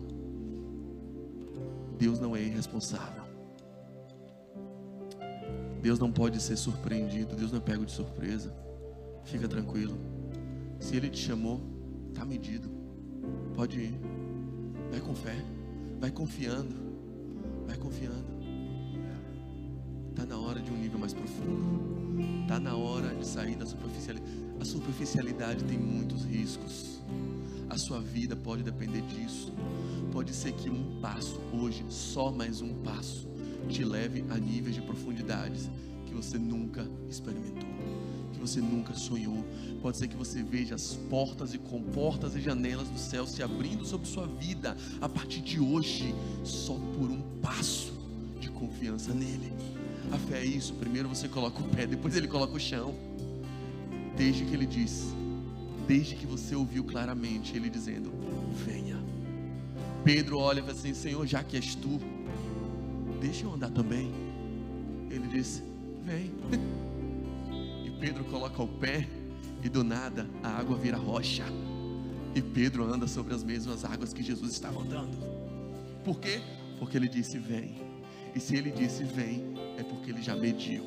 Deus não é irresponsável. Deus não pode ser surpreendido. Deus não é pego de surpresa. Fica tranquilo. Se Ele te chamou, está medido. Pode ir. Vai com fé. Vai confiando. Vai confiando. Está na hora de um nível mais profundo. Está na hora de sair da superficialidade. A superficialidade tem muitos riscos. A sua vida pode depender disso. Pode ser que um passo hoje, só mais um passo, te leve a níveis de profundidades que você nunca experimentou, que você nunca sonhou. Pode ser que você veja as portas e comportas e janelas do céu se abrindo sobre sua vida a partir de hoje, só por um passo de confiança nele. A fé é isso. Primeiro você coloca o pé, depois Ele coloca o chão. Desde que Ele diz, desde que você ouviu claramente Ele dizendo: venha. Pedro olha e fala assim: Senhor, já que és Tu, deixa eu andar também. Ele disse: vem. E Pedro coloca o pé e do nada a água vira rocha. E Pedro anda sobre as mesmas águas que Jesus estava andando. Por quê? Porque Ele disse: vem. E se Ele disse vem, é porque Ele já mediu.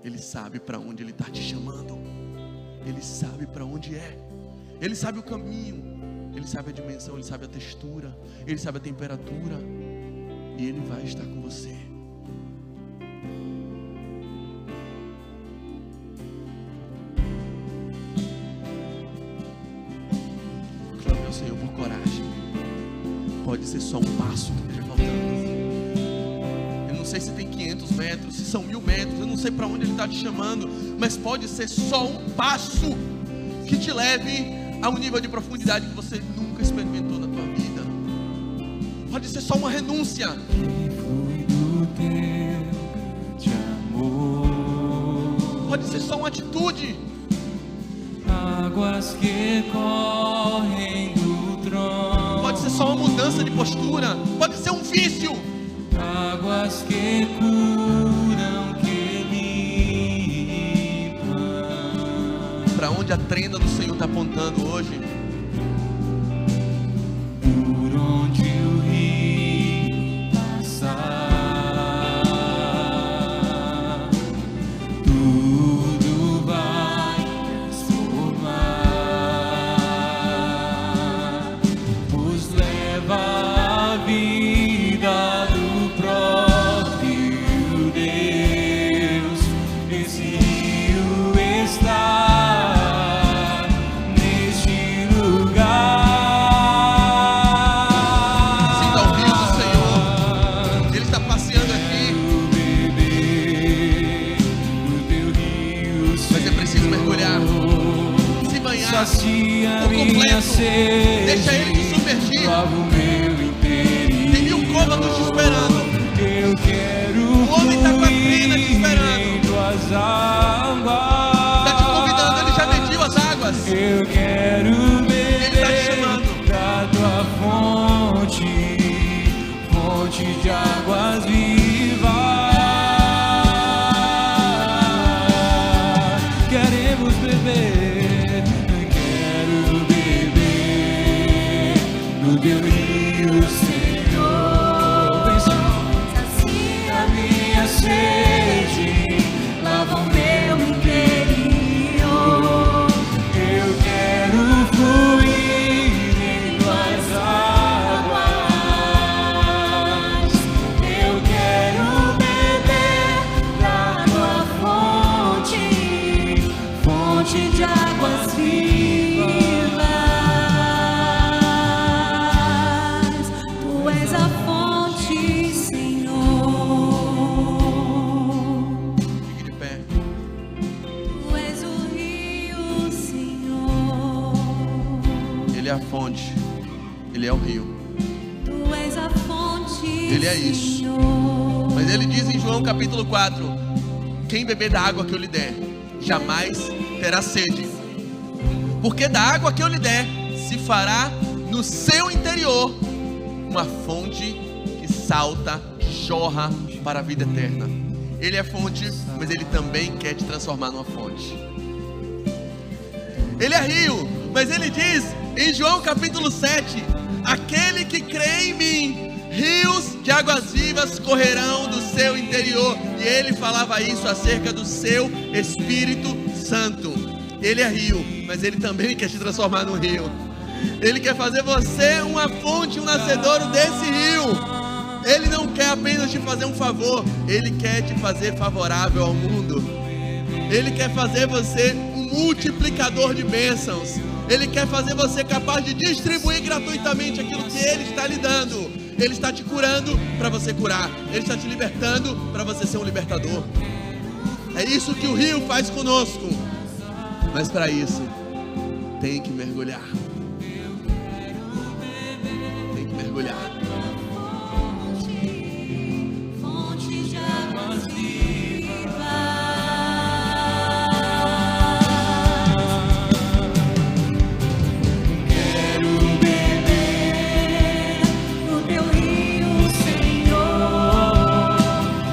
Ele sabe para onde Ele está te chamando. Ele sabe para onde é. Ele sabe o caminho. Ele sabe a dimensão, Ele sabe a textura, Ele sabe a temperatura. E Ele vai estar com você. Clame ao Senhor por coragem. Pode ser só um passo que esteja faltando. Não sei se tem 500 metros, se são 1000 metros, eu não sei para onde Ele está te chamando, mas pode ser só um passo que te leve a um nível de profundidade que você nunca experimentou na tua vida. Pode ser só uma renúncia. Pode ser só uma atitude. Águas que correm do trono. Pode ser só uma mudança de postura. Pode ser um vício. Águas que curam, que limpam. para onde a trena do Senhor está apontando hoje? Por onde o rio passar, tudo vai transformar, pois leva a vida do próprio Deus. Esse rio está neste lugar. Sinta o rio do Senhor. Ele está passeando aqui. Mas é preciso mergulhar, se banhar por completo. Deixa ele te submergir. Tem 1000 côvados te esperando. O homem está com a trena te esperando. Está te convidando, ele já mediu as águas. Eu quero Ele está te chamando. da tua fonte, fonte de águas vivas. Queremos beber, quero beber no teu rio, Senhor. Sacia minha sede, lava o meu interior. Eu quero fluir em tuas águas. Eu quero beber da tua fonte, fonte de águas vivas. Tu és a fonte, Senhor. Fique de pé. Tu és o rio, Senhor. Ele é a fonte. Ele é o rio. Tu és a fonte, Ele é isso. Senhor. Mas ele diz em João capítulo 4: quem beber da água que eu lhe der, jamais terá sede. Porque da água que eu lhe der, se fará no seu interior uma fonte que salta, que jorra para a vida eterna. Ele é fonte, mas ele também quer te transformar numa fonte. Ele é rio, mas ele diz em João capítulo 7: aquele que crê em mim, rios de águas vivas correrão do seu interior. E ele falava isso acerca do seu Espírito Santo. Ele é rio, mas ele também quer te transformar num rio. Ele quer fazer você uma fonte, um nascedouro desse rio. Ele não quer apenas te fazer um favor, ele quer te fazer favorável ao mundo. Ele quer fazer você um multiplicador de bênçãos. Ele quer fazer você capaz de distribuir gratuitamente aquilo que ele está lhe dando. Ele está te curando para você curar. Ele está te libertando para você ser um libertador. É isso que o rio faz conosco. Mas para isso, tem que mergulhar. Tem que mergulhar. Fonte de águas vivas. Quero beber no teu rio, Senhor.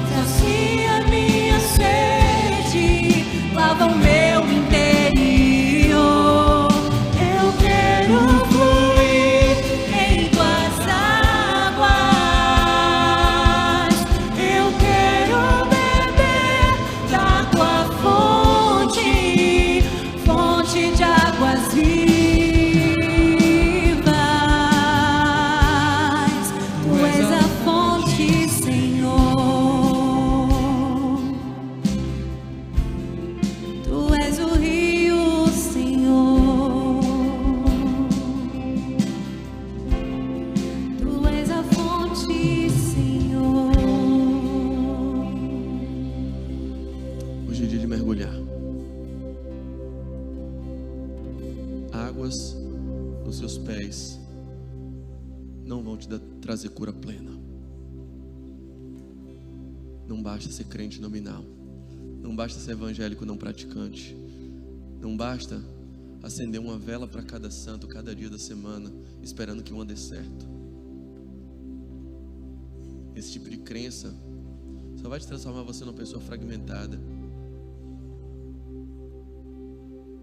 Sacia minha sede, lava o meu interior. Eu quero fluir em tuas águas. Eu quero beber da tua fonte, fonte de águas vivas. Tu és a fonte, Senhor. Tu és o rio, Senhor. Tu és a fonte, Senhor. Hoje é dia de mergulhar. Águas nos seus pés não vão te trazer cura plena. Não basta ser crente nominal. Não basta ser evangélico não praticante. Não basta acender uma vela para cada santo, cada dia da semana, esperando que uma dê certo. Esse tipo de crença só vai te transformar você numa pessoa fragmentada.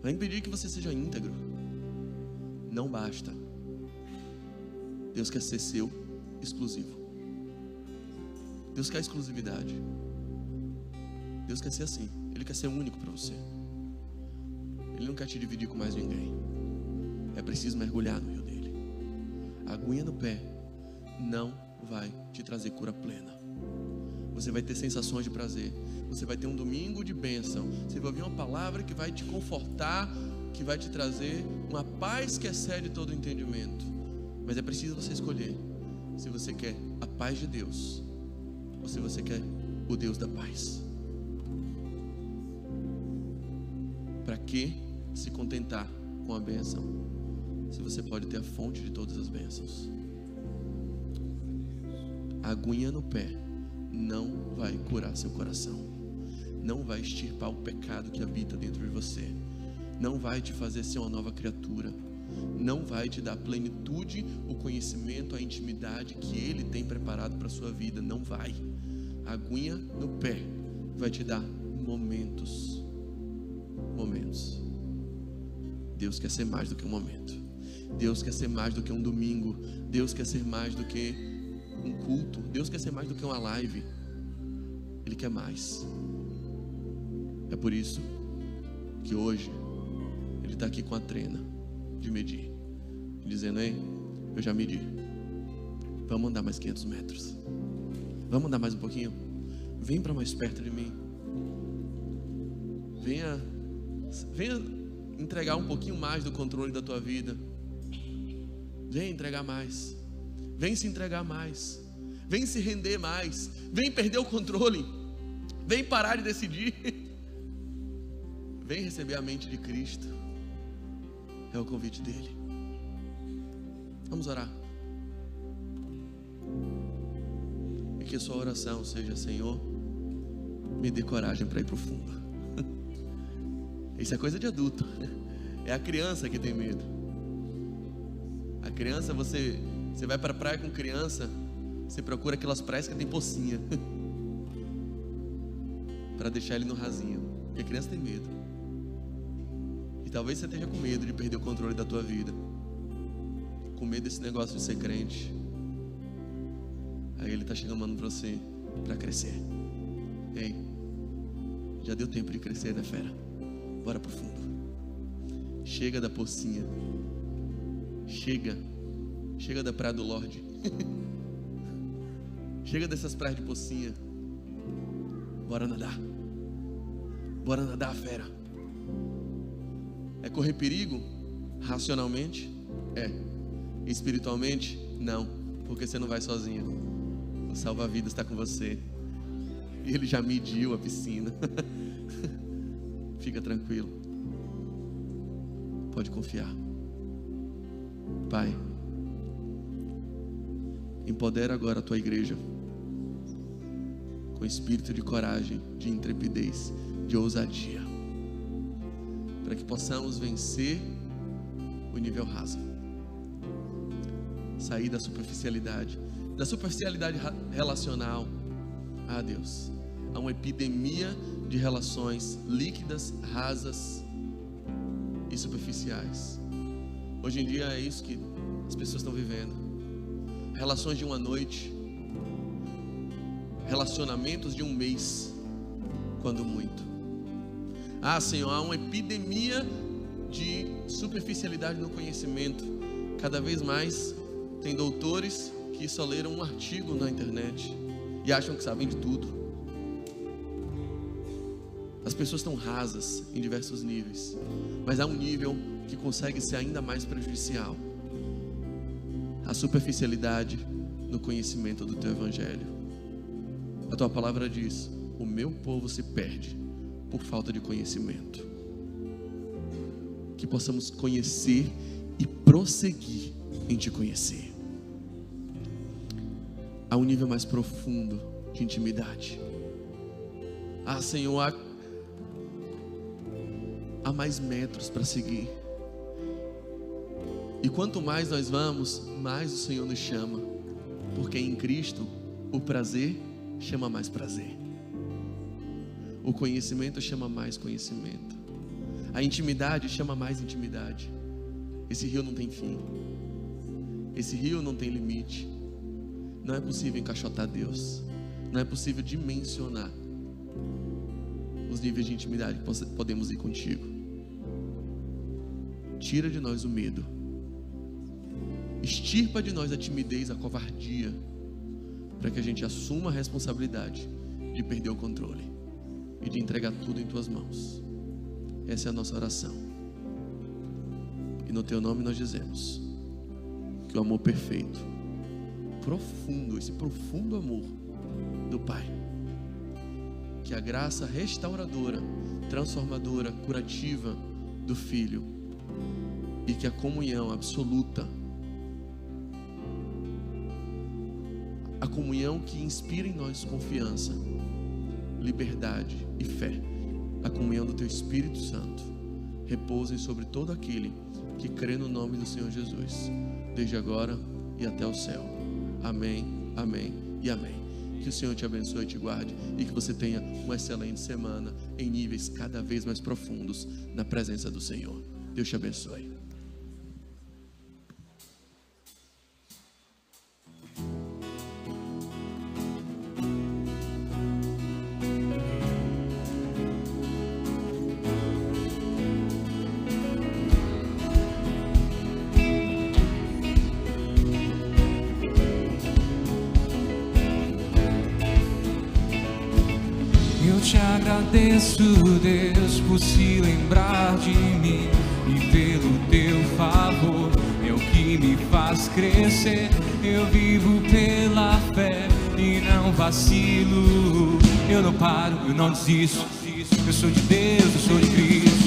vai impedir que você seja íntegro. Não basta. Deus quer ser seu exclusivo. Deus quer exclusividade. Deus quer ser assim. Ele quer ser único para você. Ele não quer te dividir com mais ninguém. É preciso mergulhar no rio dele. A aguinha no pé não vai te trazer cura plena. Você vai ter sensações de prazer. Você vai ter um domingo de bênção. Você vai ouvir uma palavra que vai te confortar, que vai te trazer uma paz que excede todo o entendimento. Mas é preciso você escolher se você quer a paz de Deus ou se você quer o Deus da paz. Para que se contentar com a bênção se você pode ter a fonte de todas as bênçãos? A aguinha no pé não vai curar seu coração, não vai extirpar o pecado que habita dentro de você, não vai te fazer ser uma nova criatura, não vai te dar a plenitude, o conhecimento, a intimidade que Ele tem preparado para a sua vida. Não vai. A aguinha no pé vai te dar momentos. Deus quer ser mais do que um momento. Deus quer ser mais do que um domingo. Deus quer ser mais do que um culto. Deus quer ser mais do que uma live. Ele quer mais. É por isso que hoje Ele está aqui com a trena de medir, dizendo: ei, eu já medi, vamos andar mais 500 metros, vamos andar mais um pouquinho, vem para mais perto de mim, venha entregar um pouquinho mais do controle da tua vida, vem entregar mais, vem se entregar mais, vem se render mais, vem perder o controle, vem parar de decidir, vem receber a mente de Cristo. É o convite dele. Vamos orar. E que a sua oração seja: Senhor, me dê coragem para ir para o fundo. Isso é coisa de adulto. É a criança que tem medo. A criança, você vai para a praia com criança, você procura aquelas praias que tem pocinha para deixar ele no rasinho, porque a criança tem medo. E talvez você esteja com medo de perder o controle da tua vida, com medo desse negócio de ser crente. Aí Ele está chamando você para crescer. Ei, já deu tempo de crescer, né, fera? Bora pro fundo. Chega da pocinha. Chega da praia do Lorde. Chega dessas praias de pocinha. Bora nadar, fera. É correr perigo? Racionalmente? É. Espiritualmente? Não, porque você não vai sozinho. O salva-vidas está com você. E Ele já mediu a piscina. Fica tranquilo. Pode confiar. Pai, empodera agora a tua igreja com espírito de coragem, de intrepidez, de ousadia, para que possamos vencer o nível raso, sair da superficialidade relacional. Ah, Deus, há uma epidemia de relações líquidas, rasas e superficiais. Hoje em dia é isso que as pessoas estão vivendo. Relações de uma noite, relacionamentos de um mês, quando muito. Ah, Senhor, há uma epidemia de superficialidade no conhecimento. Cada vez mais tem doutores que só leram um artigo na internet e acham que sabem de tudo. As pessoas estão rasas em diversos níveis, mas há um nível que consegue ser ainda mais prejudicial: a superficialidade no conhecimento do teu evangelho. A tua palavra diz: o meu povo se perde por falta de conhecimento. Que possamos conhecer e prosseguir em te conhecer a um nível mais profundo de intimidade. Ah, Senhor, há mais metros para seguir. E quanto mais nós vamos, mais o Senhor nos chama, porque em Cristo o prazer chama mais prazer, o conhecimento chama mais conhecimento, A intimidade chama mais intimidade. Esse rio não tem fim. Esse rio não tem limite. Não é possível encaixotar Deus. Não é possível dimensionar os níveis de intimidade que podemos ir contigo. Tira de nós o medo. Extirpa de nós a timidez, a covardia, para que a gente assuma a responsabilidade de perder o controle e de entregar tudo em tuas mãos. Essa é a nossa oração. E no teu nome nós dizemos que o amor perfeito, profundo, esse profundo amor do Pai, que a graça restauradora, transformadora, curativa do Filho, e que a comunhão absoluta, a comunhão que inspira em nós confiança, liberdade e fé, a comunhão do teu Espírito Santo, repousem sobre todo aquele que crê no nome do Senhor Jesus, desde agora e até o céu. Amém, amém e amém. Que o Senhor te abençoe e te guarde, e que você tenha uma excelente semana em níveis cada vez mais profundos na presença do Senhor. Deus te abençoe. Eu te agradeço, Deus, por se lembrar de mim, e pelo teu favor é o que me faz crescer. Eu vivo pela fé e não vacilo. Eu não paro, eu não desisto. Eu sou de Deus, eu sou de Cristo.